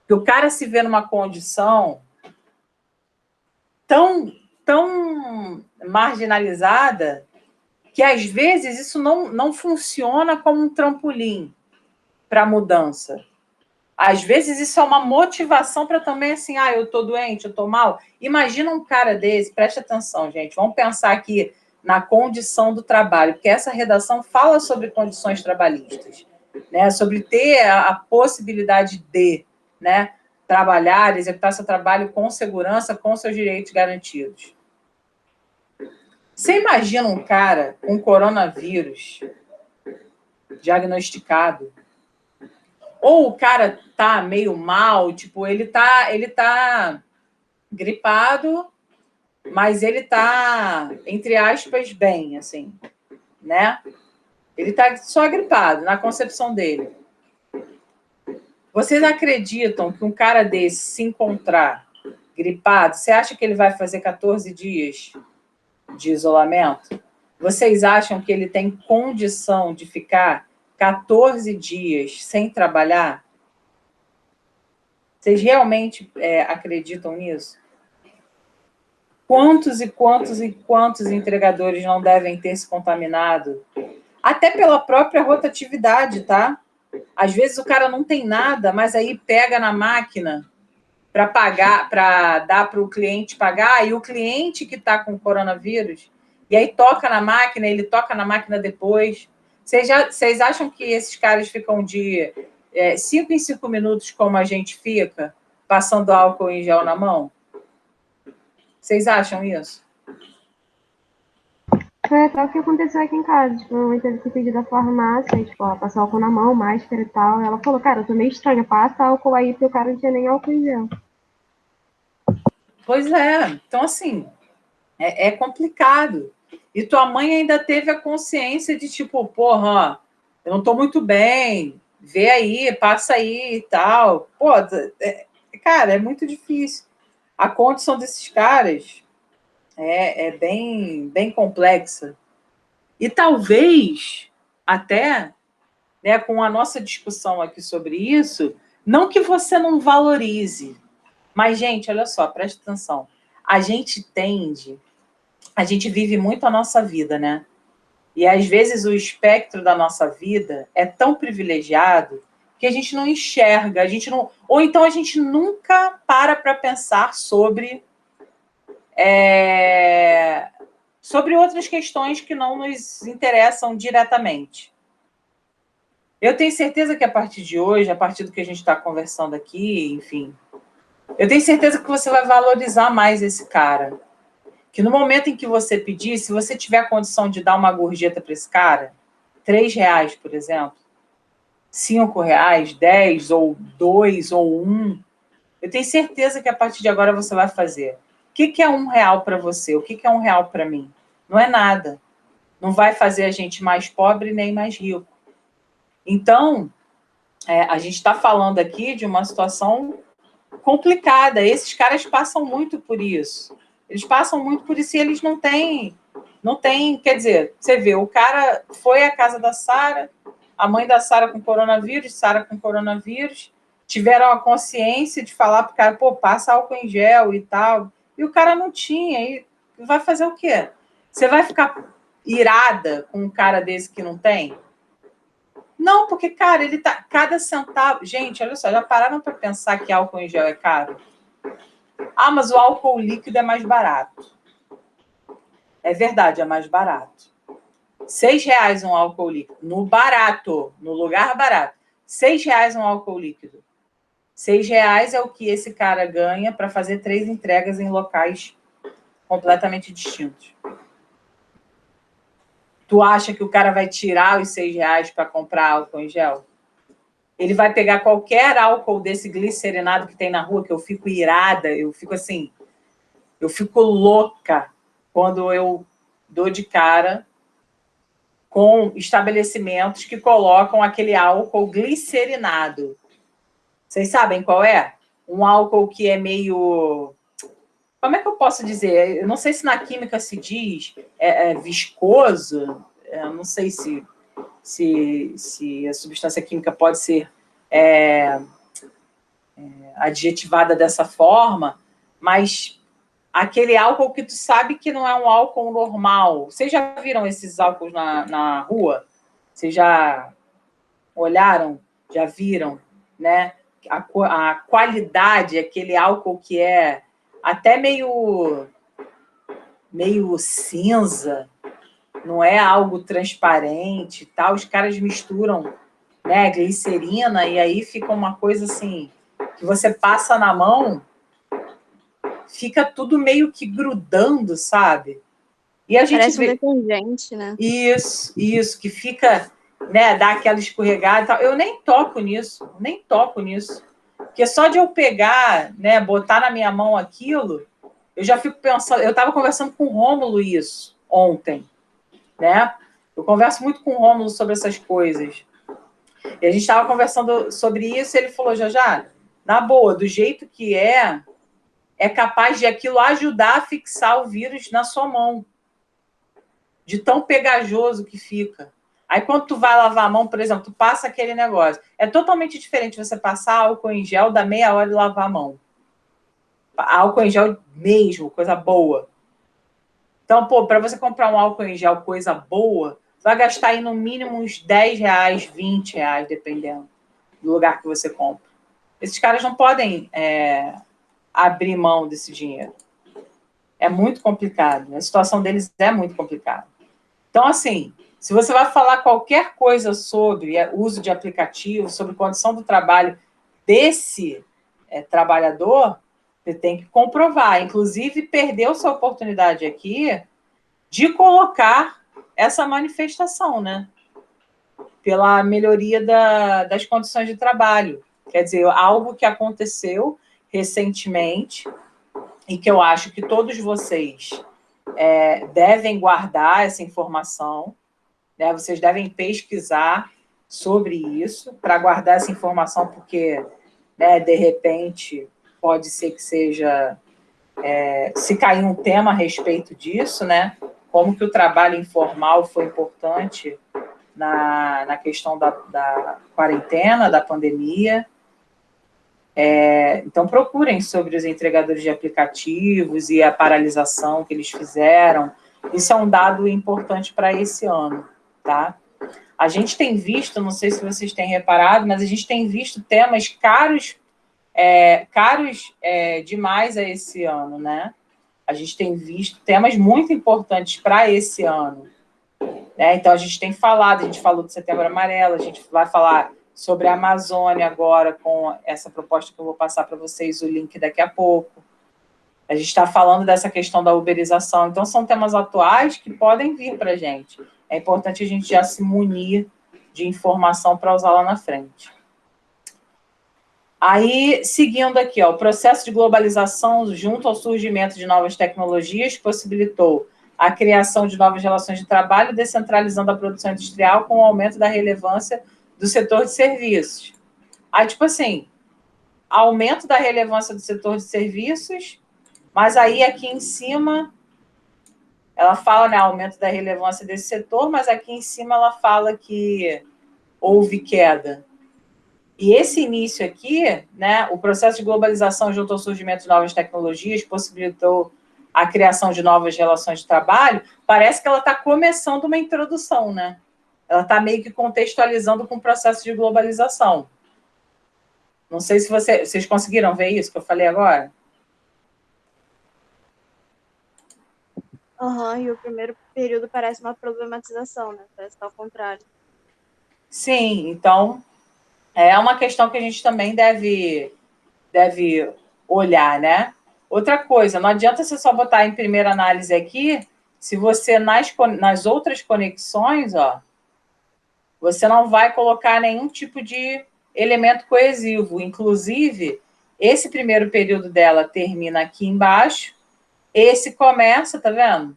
Que o cara se vê numa condição tão marginalizada que, às vezes, isso não funciona como um trampolim para a mudança. Às vezes, isso é uma motivação para também, assim, eu tô doente, eu tô mal. Imagina um cara desse, preste atenção, gente, vamos pensar aqui na condição do trabalho, porque essa redação fala sobre condições trabalhistas, né? Sobre ter a possibilidade de, né, trabalhar, executar seu trabalho com segurança, com seus direitos garantidos. Você imagina um cara com coronavírus diagnosticado, ou o cara tá meio mal, tipo, ele tá gripado, mas ele tá, entre aspas, bem, assim, né? Ele tá só gripado, na concepção dele. Vocês acreditam que um cara desse se encontrar gripado, você acha que ele vai fazer 14 dias de isolamento? Vocês acham que ele tem condição de ficar 14 dias sem trabalhar? Vocês realmente acreditam nisso? Quantos e quantos e quantos entregadores não devem ter se contaminado? Até pela própria rotatividade, tá? Às vezes o cara não tem nada, mas aí pega na máquina para pagar, para dar para o cliente pagar, e o cliente que está com coronavírus, e aí toca na máquina, ele toca na máquina depois. Vocês acham que esses caras ficam de 5 em 5 minutos, como a gente fica, passando álcool em gel na mão? Vocês acham isso? Foi até o que aconteceu aqui em casa. Tipo, minha mãe teve que pedir da farmácia, e, tipo, ela passou álcool na mão, máscara e tal. Ela falou, cara, eu tô meio estranha, passa álcool aí, porque o cara não tinha nem álcool em gel. Pois é. Então, assim, é complicado. E tua mãe ainda teve a consciência de, tipo, porra, ó, eu não tô muito bem, vê aí, passa aí e tal. Pô, cara, é muito difícil. A condição desses caras é bem complexa. E talvez, até, né, com a nossa discussão aqui sobre isso, não que você não valorize, mas, gente, olha só, presta atenção. A gente vive muito a nossa vida, né? E, às vezes, o espectro da nossa vida é tão privilegiado que a gente não enxerga, ou então a gente nunca para pensar sobre outras questões que não nos interessam diretamente. Eu tenho certeza que a partir de hoje, a partir do que a gente está conversando aqui, enfim, eu tenho certeza que você vai valorizar mais esse cara. Que no momento em que você pedir, se você tiver a condição de dar uma gorjeta para esse cara, R$3, por exemplo, R$5, 10, ou 2, ou 1, eu tenho certeza que a partir de agora você vai fazer. O que é R$1 para você? O que é R$1 para mim? Não é nada. Não vai fazer a gente mais pobre nem mais rico. Então, a gente está falando aqui de uma situação complicada. Esses caras passam muito por isso. Eles passam muito por isso e eles não têm, quer dizer, você vê, o cara foi à casa da Sara, a mãe da Sara com coronavírus, tiveram a consciência de falar pro cara, pô, passa álcool em gel e tal. e o cara não tinha. E vai fazer o quê? Você vai ficar irada com um cara desse que não tem? Não, porque, cara, ele tá... Cada centavo... Gente, olha só, já pararam para pensar que álcool em gel é caro? Ah, mas o álcool líquido é mais barato. É verdade, é mais barato. R$6 um álcool líquido. No barato, no lugar barato. R$6 um álcool líquido. R$6 é o que esse cara ganha para fazer 3 entregas em locais completamente distintos. Tu acha que o cara vai tirar os R$6 para comprar álcool em gel? Ele vai pegar qualquer álcool desse glicerinado que tem na rua, que eu fico irada, eu fico assim, eu fico louca quando eu dou de cara com estabelecimentos que colocam aquele álcool glicerinado. Vocês sabem qual é? Um álcool que é meio... Como é que eu posso dizer? Eu não sei se na química se diz viscoso, eu não sei se a substância química pode ser adjetivada dessa forma, mas aquele álcool que tu sabe que não é um álcool normal. Vocês já viram esses álcools na rua? Vocês já olharam? Já viram, né? A qualidade, aquele álcool que é até meio cinza, não é algo transparente e tal. Os caras misturam, né, glicerina e aí fica uma coisa assim, que você passa na mão, fica tudo meio que grudando, sabe? E a gente Parece um detergente, né? Isso, que fica, né, dá aquela escorregada e tal. Eu nem toco nisso. Porque só de eu pegar, né, botar na minha mão aquilo, eu já fico pensando... Eu estava conversando com o Rômulo isso ontem, né? Eu converso muito com o Rômulo sobre essas coisas. E a gente estava conversando sobre isso e ele falou, já, na boa, do jeito que é capaz de aquilo ajudar a fixar o vírus na sua mão. De tão pegajoso que fica. Aí, quando tu vai lavar a mão, por exemplo, tu passa aquele negócio. É totalmente diferente você passar álcool em gel, dar meia hora e lavar a mão. Álcool em gel mesmo, coisa boa. Então, pô, para você comprar um álcool em gel, coisa boa, vai gastar aí no mínimo uns R$10, R$20, dependendo do lugar que você compra. Esses caras não podem abrir mão desse dinheiro. É muito complicado. A situação deles é muito complicada. Então, assim, se você vai falar qualquer coisa sobre uso de aplicativo, sobre condição do trabalho desse trabalhador, você tem que comprovar. Inclusive, perdeu sua oportunidade aqui de colocar essa manifestação, né? Pela melhoria das condições de trabalho. Quer dizer, algo que aconteceu recentemente e que eu acho que todos vocês devem guardar essa informação, né? Vocês devem pesquisar sobre isso para guardar essa informação, porque, né, de repente, pode ser que seja... se cair um tema a respeito disso, né? Como que o trabalho informal foi importante na questão da quarentena, da pandemia. Então, procurem sobre os entregadores de aplicativos e a paralisação que eles fizeram. Isso é um dado importante para esse ano, tá? A gente tem visto, não sei se vocês têm reparado, mas a gente tem visto temas caros demais a esse ano, né? A gente tem visto temas muito importantes para esse ano, né? Então, a gente falou do Setembro Amarelo, a gente vai falar sobre a Amazônia agora, com essa proposta que eu vou passar para vocês, o link daqui a pouco. A gente está falando dessa questão da uberização. Então, são temas atuais que podem vir para a gente. É importante a gente já se munir de informação para usar lá na frente. Aí, seguindo aqui, o processo de globalização junto ao surgimento de novas tecnologias possibilitou a criação de novas relações de trabalho, descentralizando a produção industrial com o aumento da relevância do setor de serviços. Aí, tipo assim, aumento da relevância do setor de serviços, mas aí aqui em cima, ela fala, né, aumento da relevância desse setor, mas aqui em cima ela fala que houve queda. E esse início aqui, né, o processo de globalização junto ao surgimento de novas tecnologias possibilitou a criação de novas relações de trabalho, parece que ela está começando uma introdução, né? Ela está meio que contextualizando com o processo de globalização. Não sei se vocês conseguiram ver isso que eu falei agora. E o primeiro período parece uma problematização, né? Parece que tá ao contrário. Sim, então é uma questão que a gente também deve olhar, né? Outra coisa, não adianta você só botar em primeira análise aqui, se você nas outras conexões, ó, você não vai colocar nenhum tipo de elemento coesivo. Inclusive, esse primeiro período dela termina aqui embaixo, esse começa, tá vendo?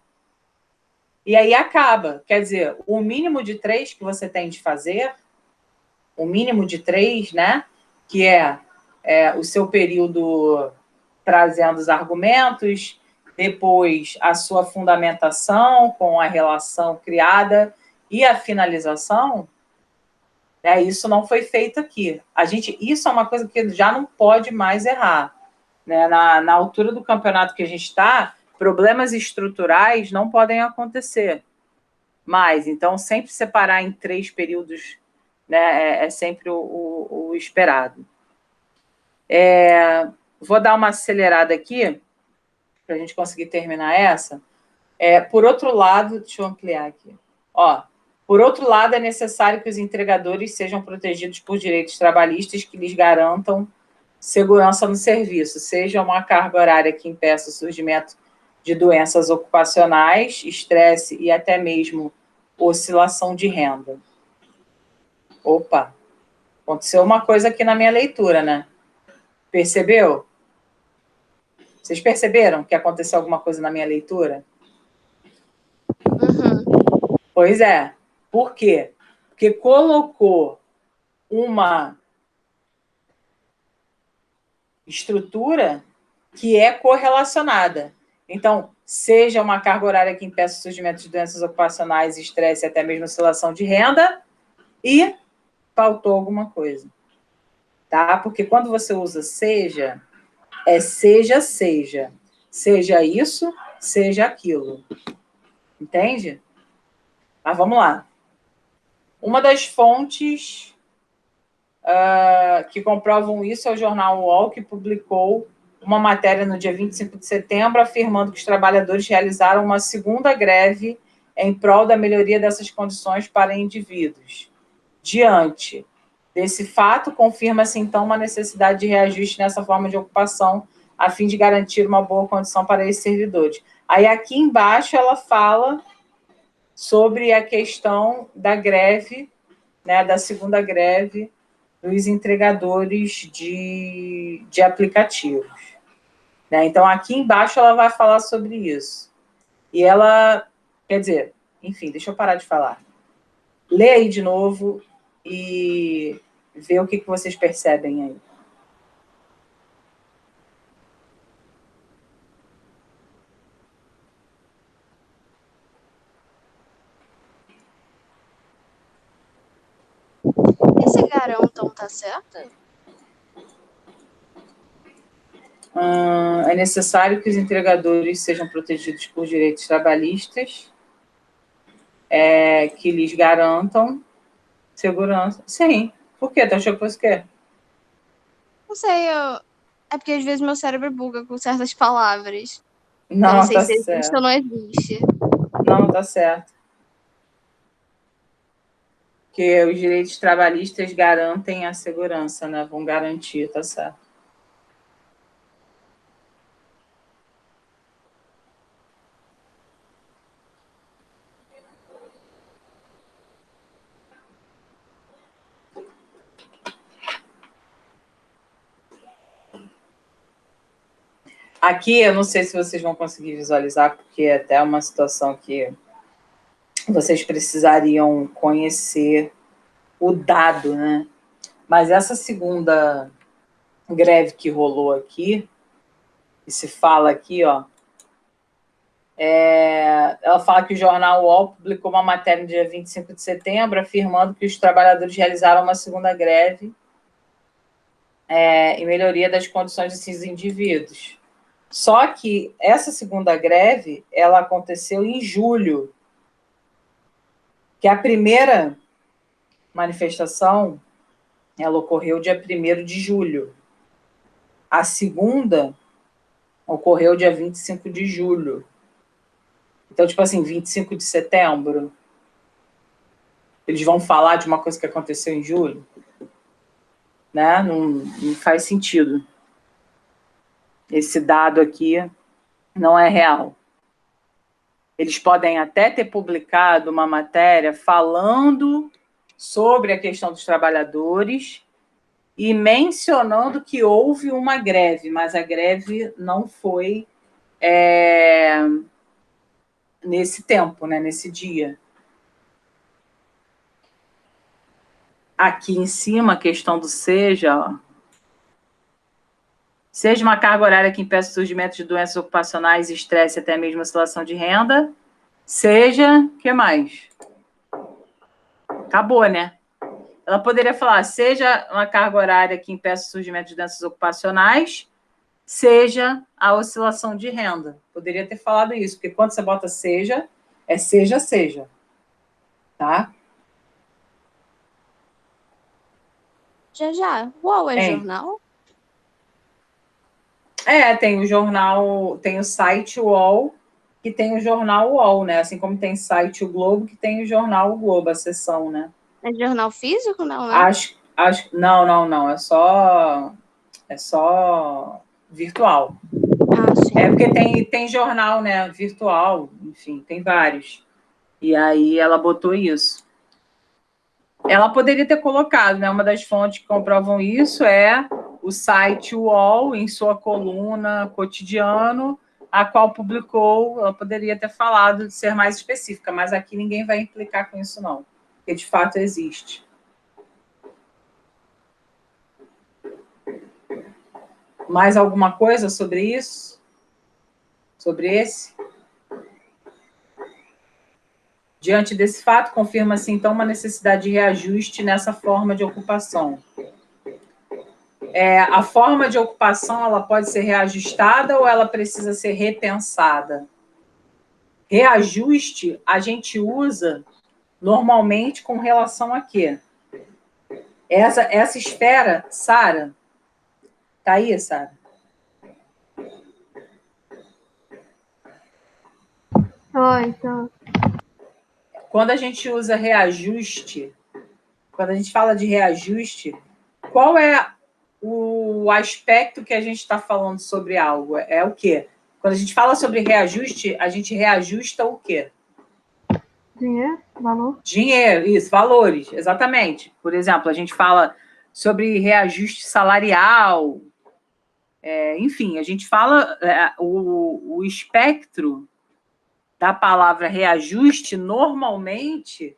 E aí acaba. Quer dizer, o mínimo de 3 que você tem de fazer, o mínimo de 3, né? Que é o seu período trazendo os argumentos, depois a sua fundamentação com a relação criada e a finalização, né? Isso não foi feito aqui. Isso é uma coisa que já não pode mais errar, né? Na altura do campeonato que a gente está, problemas estruturais não podem acontecer. Mas, então, sempre separar em 3 períodos, né, é sempre o esperado. Vou dar uma acelerada aqui, para a gente conseguir terminar essa. Por outro lado, deixa eu ampliar aqui. Por outro lado, é necessário que os entregadores sejam protegidos por direitos trabalhistas que lhes garantam segurança no serviço, seja uma carga horária que impeça o surgimento de doenças ocupacionais, estresse e até mesmo oscilação de renda. Opa, aconteceu uma coisa aqui na minha leitura, né? Percebeu? Vocês perceberam que aconteceu alguma coisa na minha leitura? Pois é. Por quê? Porque colocou uma estrutura que é correlacionada. Então, seja uma carga horária que impeça o surgimento de doenças ocupacionais, estresse e até mesmo oscilação de renda, e faltou alguma coisa. Tá? Porque quando você usa seja, seja. Seja isso, seja aquilo. Entende? Mas vamos lá. Uma das fontes que comprovam isso é o jornal UOL, que publicou uma matéria no dia 25 de setembro, afirmando que os trabalhadores realizaram uma segunda greve em prol da melhoria dessas condições para indivíduos. Diante desse fato, confirma-se, então, uma necessidade de reajuste nessa forma de ocupação, a fim de garantir uma boa condição para esses servidores. Aí, aqui embaixo, ela fala sobre a questão da greve, né, da segunda greve dos entregadores de aplicativos. Né? Então, aqui embaixo ela vai falar sobre isso. E ela, quer dizer, enfim, deixa eu parar de falar. Lê aí de novo e vê o que vocês percebem aí. Esse garantão tá certo? É necessário que os entregadores sejam protegidos por direitos trabalhistas que lhes garantam segurança. Sim. Por quê? Tu achou que fosse o quê? Não sei, é porque às vezes meu cérebro buga com certas palavras. Não, Eu não sei tá se existe certo. ou não existe. Não, tá certo. Porque os direitos trabalhistas garantem a segurança, né? Vão garantir, tá certo. Aqui, eu não sei se vocês vão conseguir visualizar, porque é até uma situação que vocês precisariam conhecer o dado, né? Mas essa segunda greve que rolou aqui, que se fala aqui, ó, ela fala que o jornal UOL publicou uma matéria no dia 25 de setembro, afirmando que os trabalhadores realizaram uma segunda greve e melhoria das condições desses indivíduos. Só que essa segunda greve, ela aconteceu em julho, que a primeira manifestação, ela ocorreu dia 1º de julho. A segunda ocorreu dia 25 de julho. Então, tipo assim, 25 de setembro, eles vão falar de uma coisa que aconteceu em julho? Né? Não faz sentido. Esse dado aqui não é real. Eles podem até ter publicado uma matéria falando sobre a questão dos trabalhadores e mencionando que houve uma greve, mas a greve não foi nesse tempo, né, nesse dia. Aqui em cima, a questão do seja, ó. Seja uma carga horária que impeça o surgimento de doenças ocupacionais, estresse, até mesmo oscilação de renda. Seja, o que mais? Acabou, né? Ela poderia falar, seja uma carga horária que impeça o surgimento de doenças ocupacionais, seja a oscilação de renda. Poderia ter falado isso, porque quando você bota seja, é seja, seja. Tá? Já. UOL é jornal? Tem o jornal, tem o site UOL, que tem o jornal UOL, né? Assim como tem site O Globo, que tem o jornal O Globo, a seção, né? É jornal físico, não, né? Não. É só virtual. Ah, sim. É porque tem jornal, né? Virtual, enfim, tem vários. E aí ela botou isso. Ela poderia ter colocado, né? Uma das fontes que comprovam isso é o site UOL, em sua coluna Cotidiano, a qual publicou, ela poderia ter falado de ser mais específica, mas aqui ninguém vai implicar com isso, não, porque de fato existe. Mais alguma coisa sobre isso? Sobre esse? Diante desse fato, confirma-se, então, uma necessidade de reajuste nessa forma de ocupação. A forma de ocupação, ela pode ser reajustada ou ela precisa ser repensada? Reajuste, a gente usa normalmente com relação a quê? Essa esfera, Sara? Tá aí, Sara? Tô. Quando a gente usa reajuste, quando a gente fala de reajuste, qual é o aspecto que a gente está falando sobre algo? É o quê? Quando a gente fala sobre reajuste, a gente reajusta o quê? Dinheiro, valor. Dinheiro, isso, valores, exatamente. Por exemplo, a gente fala sobre reajuste salarial, enfim, a gente fala o espectro da palavra reajuste, normalmente,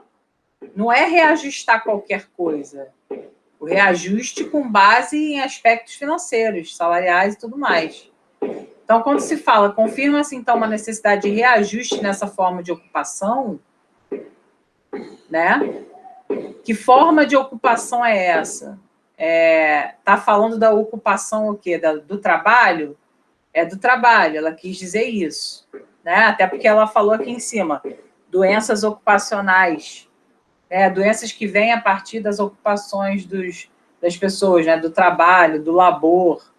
não é reajustar qualquer coisa. O reajuste com base em aspectos financeiros, salariais e tudo mais. Então, quando se fala, confirma-se, então, uma necessidade de reajuste nessa forma de ocupação, né? Que forma de ocupação é essa? Tá falando da ocupação o quê? Do trabalho? É do trabalho, ela quis dizer isso, né? Até porque ela falou aqui em cima, doenças ocupacionais, doenças que vêm a partir das ocupações das pessoas, né? Do trabalho, do labor.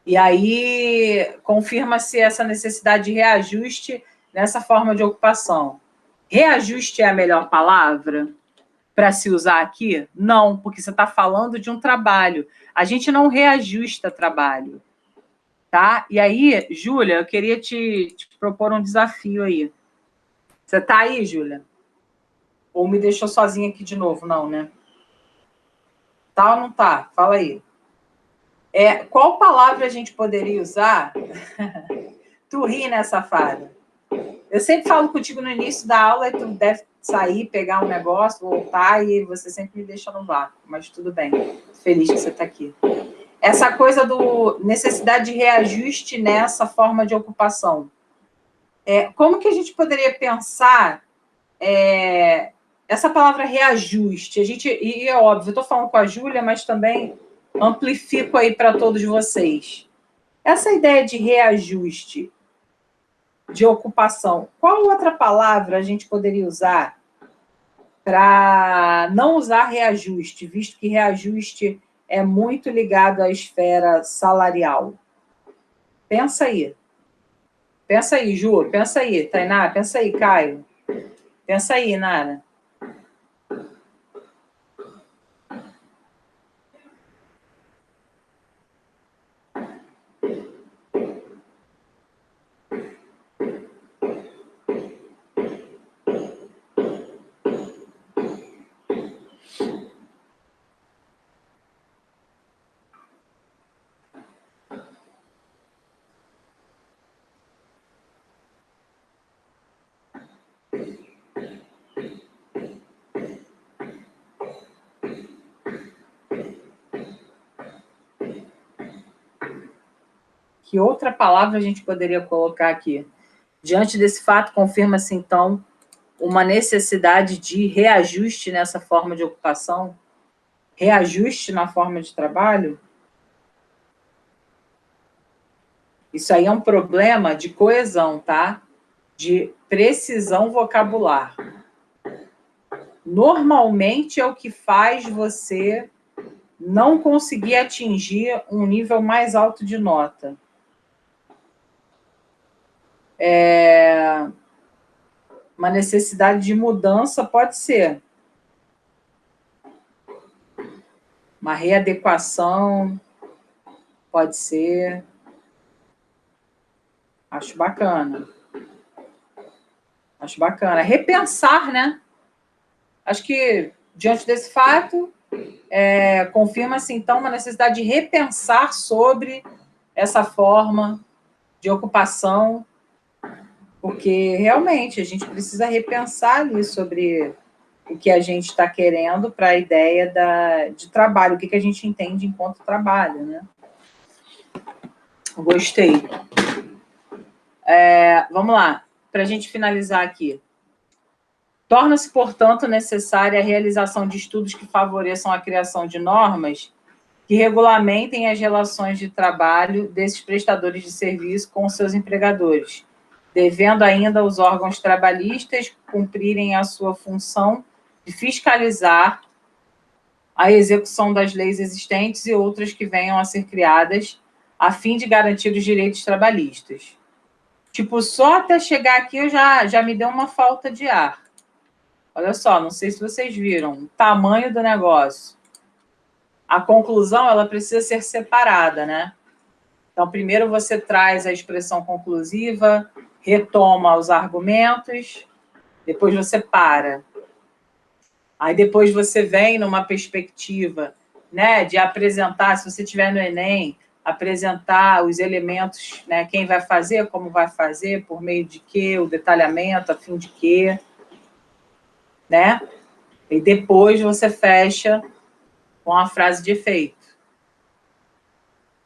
E aí confirma-se essa necessidade de reajuste nessa forma de ocupação. Reajuste é a melhor palavra para se usar aqui? Não, porque você está falando de um trabalho. A gente não reajusta trabalho. Tá? E aí, Júlia, eu queria te propor um desafio aí. Você está aí, Júlia? Ou me deixou sozinha aqui de novo? Não, né? Tá ou não tá? Fala aí. Qual palavra a gente poderia usar? Tu ri, né, safada? Eu sempre falo contigo no início da aula e tu deve sair, pegar um negócio, voltar e você sempre me deixa no vácuo. Mas tudo bem. Feliz que você está aqui. Essa coisa do necessidade de reajuste nessa forma de ocupação. Como que a gente poderia pensar essa palavra reajuste? E é óbvio, eu estou falando com a Júlia, mas também amplifico aí para todos vocês. Essa ideia de reajuste de ocupação, qual outra palavra a gente poderia usar para não usar reajuste, visto que reajuste é muito ligado à esfera salarial? Pensa aí. Pensa aí, Ju. Pensa aí, Tainá. Pensa aí, Caio. Pensa aí, Nara. Que outra palavra a gente poderia colocar aqui? Diante desse fato, confirma-se, então, uma necessidade de reajuste nessa forma de ocupação? Reajuste na forma de trabalho? Isso aí é um problema de coesão, tá? De precisão vocabular. Normalmente é o que faz você não conseguir atingir um nível mais alto de nota. Uma necessidade de mudança pode ser. Uma readequação pode ser. Acho bacana. Acho bacana. Repensar, né? Acho que, diante desse fato, confirma-se, então, uma necessidade de repensar sobre essa forma de ocupação, porque, realmente, a gente precisa repensar ali sobre o que a gente está querendo para a ideia de trabalho, o que a gente entende enquanto trabalho, né? Gostei. Vamos lá, para a gente finalizar aqui. Torna-se, portanto, necessária a realização de estudos que favoreçam a criação de normas que regulamentem as relações de trabalho desses prestadores de serviço com seus empregadores, devendo ainda os órgãos trabalhistas cumprirem a sua função de fiscalizar a execução das leis existentes e outras que venham a ser criadas, a fim de garantir os direitos trabalhistas. Tipo, só até chegar aqui eu já me deu uma falta de ar. Olha só, não sei se vocês viram o tamanho do negócio. A conclusão, ela precisa ser separada, né? Então, primeiro você traz a expressão conclusiva, retoma os argumentos, depois você para. Aí depois você vem numa perspectiva, né, de apresentar, se você estiver no Enem, apresentar os elementos, né, quem vai fazer, como vai fazer, por meio de quê, o detalhamento, a fim de quê, né? E depois você fecha com a frase de efeito.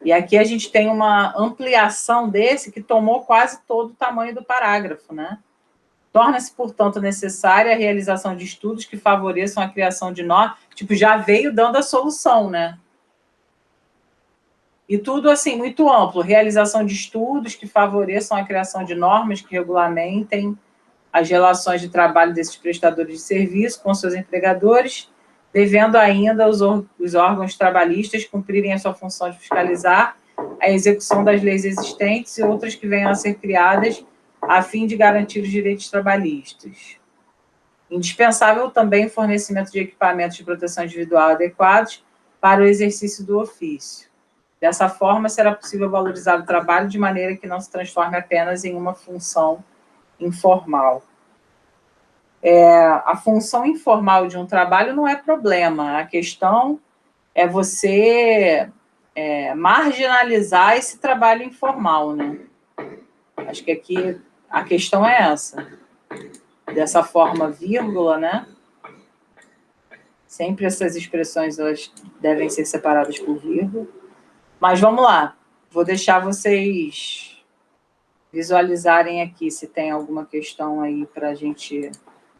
E aqui a gente tem uma ampliação desse que tomou quase todo o tamanho do parágrafo, né? Torna-se, portanto, necessária a realização de estudos que favoreçam a criação de normas. Tipo, já veio dando a solução, né? E tudo, assim, muito amplo. Realização de estudos que favoreçam a criação de normas que regulamentem as relações de trabalho desses prestadores de serviço com seus empregadores, devendo ainda os órgãos trabalhistas cumprirem a sua função de fiscalizar a execução das leis existentes e outras que venham a ser criadas a fim de garantir os direitos trabalhistas. Indispensável também o fornecimento de equipamentos de proteção individual adequados para o exercício do ofício. Dessa forma, será possível valorizar o trabalho de maneira que não se transforme apenas em uma função informal. A função informal de um trabalho não é problema, a questão é você marginalizar esse trabalho informal, né? Acho que aqui a questão é essa. Dessa forma, vírgula, né? Sempre essas expressões elas devem ser separadas por vírgula. Mas vamos lá, vou deixar vocês visualizarem aqui se tem alguma questão aí para a gente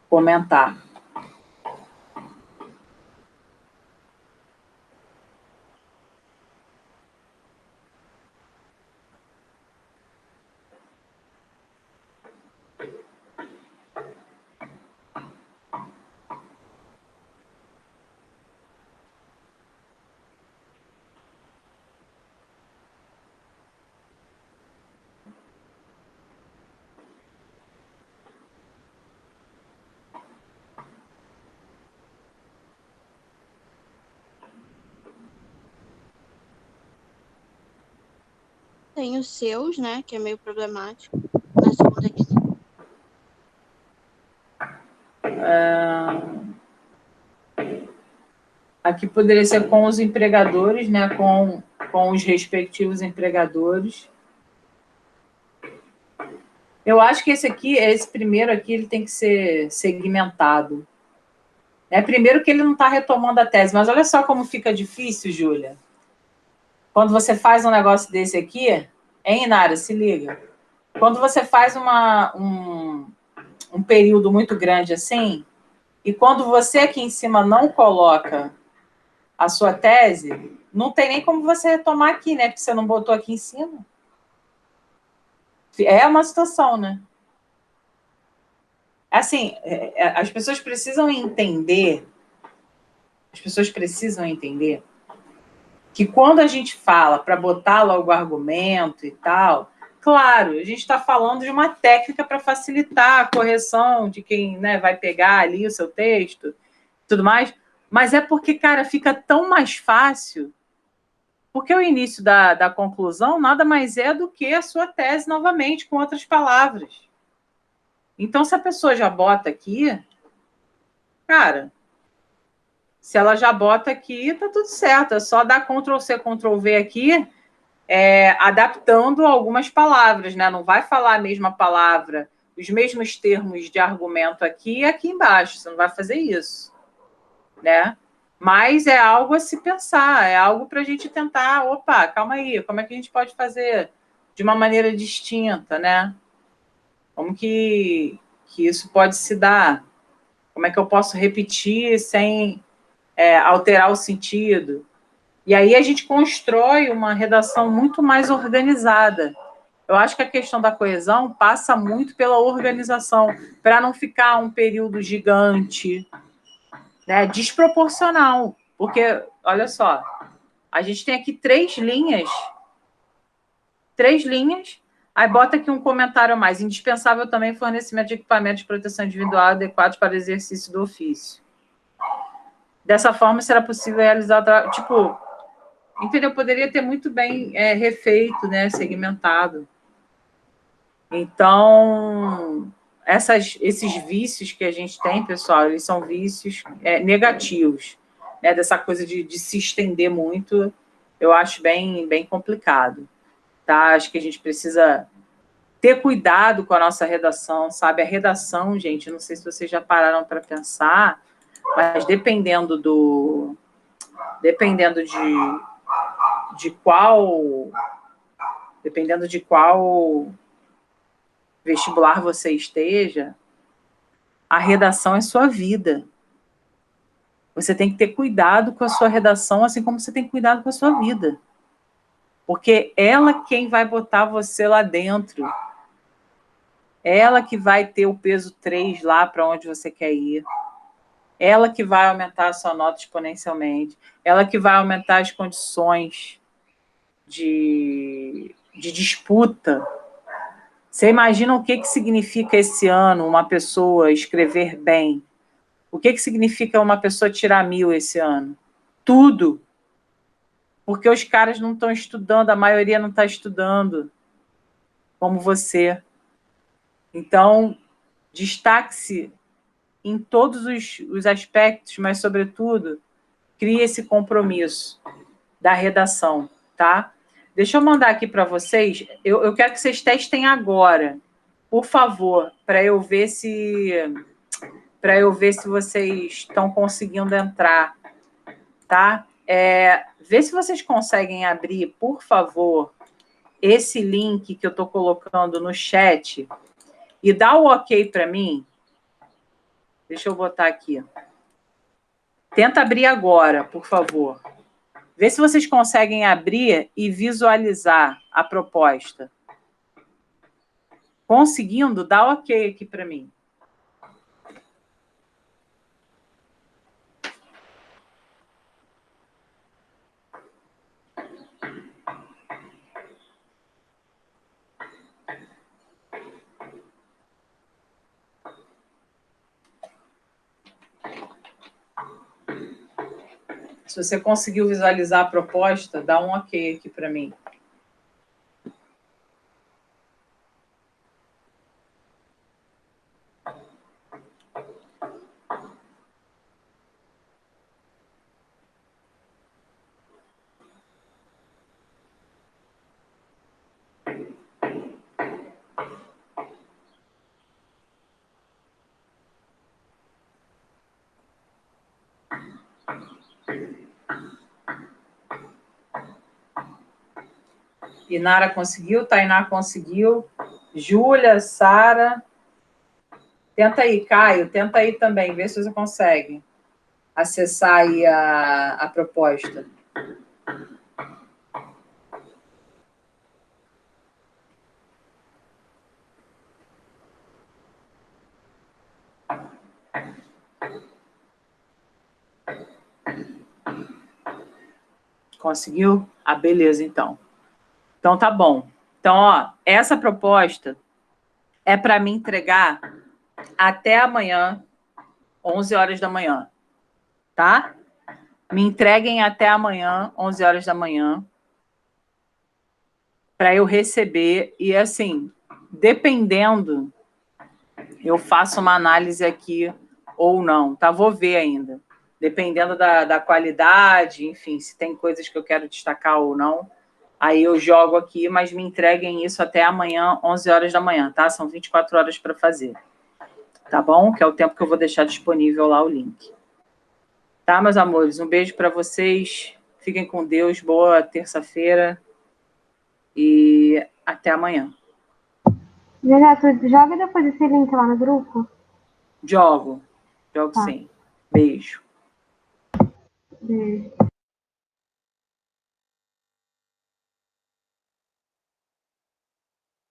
comentar. tem os seus, né? Que é meio problemático. Na segunda aqui. Aqui poderia ser com os empregadores, né? Com os respectivos empregadores. Eu acho que esse primeiro aqui, ele tem que ser segmentado. Primeiro que ele não está retomando a tese, mas olha só como fica difícil, Júlia. Quando você faz um negócio desse aqui, hein, Inara, se liga. Quando você faz um período muito grande assim, e quando você aqui em cima não coloca a sua tese, não tem nem como você retomar aqui, né? Porque você não botou aqui em cima. É uma situação, né? Assim, as pessoas precisam entender que quando a gente fala para botar logo o argumento e tal, claro, a gente está falando de uma técnica para facilitar a correção de quem, né, vai pegar ali o seu texto e tudo mais, mas é porque, cara, fica tão mais fácil, porque o início da conclusão nada mais é do que a sua tese novamente, com outras palavras. Então, se a pessoa já bota aqui, cara, se ela já bota aqui, tá tudo certo. É só dar Ctrl+C, Ctrl+V aqui, adaptando algumas palavras, né? Não vai falar a mesma palavra, os mesmos termos de argumento aqui e aqui embaixo. Você não vai fazer isso, né? Mas é algo a se pensar, é algo para a gente tentar, opa, calma aí, como é que a gente pode fazer de uma maneira distinta, né? Como que isso pode se dar? Como é que eu posso repetir sem alterar o sentido? E aí a gente constrói uma redação muito mais organizada. Eu acho que a questão da coesão passa muito pela organização, para não ficar um período gigante, né, desproporcional. Porque, olha só, a gente tem aqui 3 linhas, aí bota aqui um comentário a mais. Indispensável também fornecimento de equipamentos de proteção individual adequados para o exercício do ofício. Dessa forma, será possível realizar... Tipo, entendeu? Poderia ter muito bem refeito, né? Segmentado. Então, esses vícios que a gente tem, pessoal, eles são vícios negativos, né? Dessa coisa de se estender muito, eu acho bem, bem complicado, tá? Acho que a gente precisa ter cuidado com a nossa redação, sabe? A redação, gente, não sei se vocês já pararam para pensar, mas dependendo de qual vestibular você esteja, a redação é sua vida. Você tem que ter cuidado com a sua redação, assim como você tem cuidado com a sua vida. Porque ela quem vai botar você lá dentro. Ela que vai ter o peso 3 lá para onde você quer ir. Ela que vai aumentar a sua nota exponencialmente. Ela que vai aumentar as condições de disputa. Você imagina o que significa esse ano uma pessoa escrever bem? O que significa uma pessoa tirar 1000 esse ano? Tudo. Porque os caras não estão estudando, a maioria não está estudando como você. Então, destaque-se em todos os aspectos, mas, sobretudo, crie esse compromisso da redação, tá? Deixa eu mandar aqui para vocês. Eu quero que vocês testem agora, por favor, para eu ver se vocês estão conseguindo entrar, tá? Vê se vocês conseguem abrir, por favor, esse link que eu estou colocando no chat e dá o ok para mim. Deixa eu botar aqui. Tenta abrir agora, por favor. Vê se vocês conseguem abrir e visualizar a proposta. Conseguindo, dá ok aqui para mim. Se você conseguiu visualizar a proposta, dá um ok aqui para mim. Inara conseguiu, Tainá conseguiu, Júlia, Sara. Tenta aí, Caio, tenta aí também, vê se você consegue acessar aí a proposta. Conseguiu? Ah, beleza, então. Então, tá bom. Então, ó, essa proposta é para me entregar até amanhã, 11 horas da manhã, tá? Me entreguem até amanhã, 11 horas da manhã, para eu receber. E, assim, dependendo, eu faço uma análise aqui ou não, tá? Vou ver ainda. Dependendo da qualidade, enfim, se tem coisas que eu quero destacar ou não, aí eu jogo aqui, mas me entreguem isso até amanhã, 11 horas da manhã, tá? São 24 horas para fazer. Tá bom? Que é o tempo que eu vou deixar disponível lá o link. Tá, meus amores? Um beijo para vocês. Fiquem com Deus. Boa terça-feira. E até amanhã. José, tu joga depois esse link lá no grupo? Jogo. Jogo Tá. sim. Beijo. Beijo.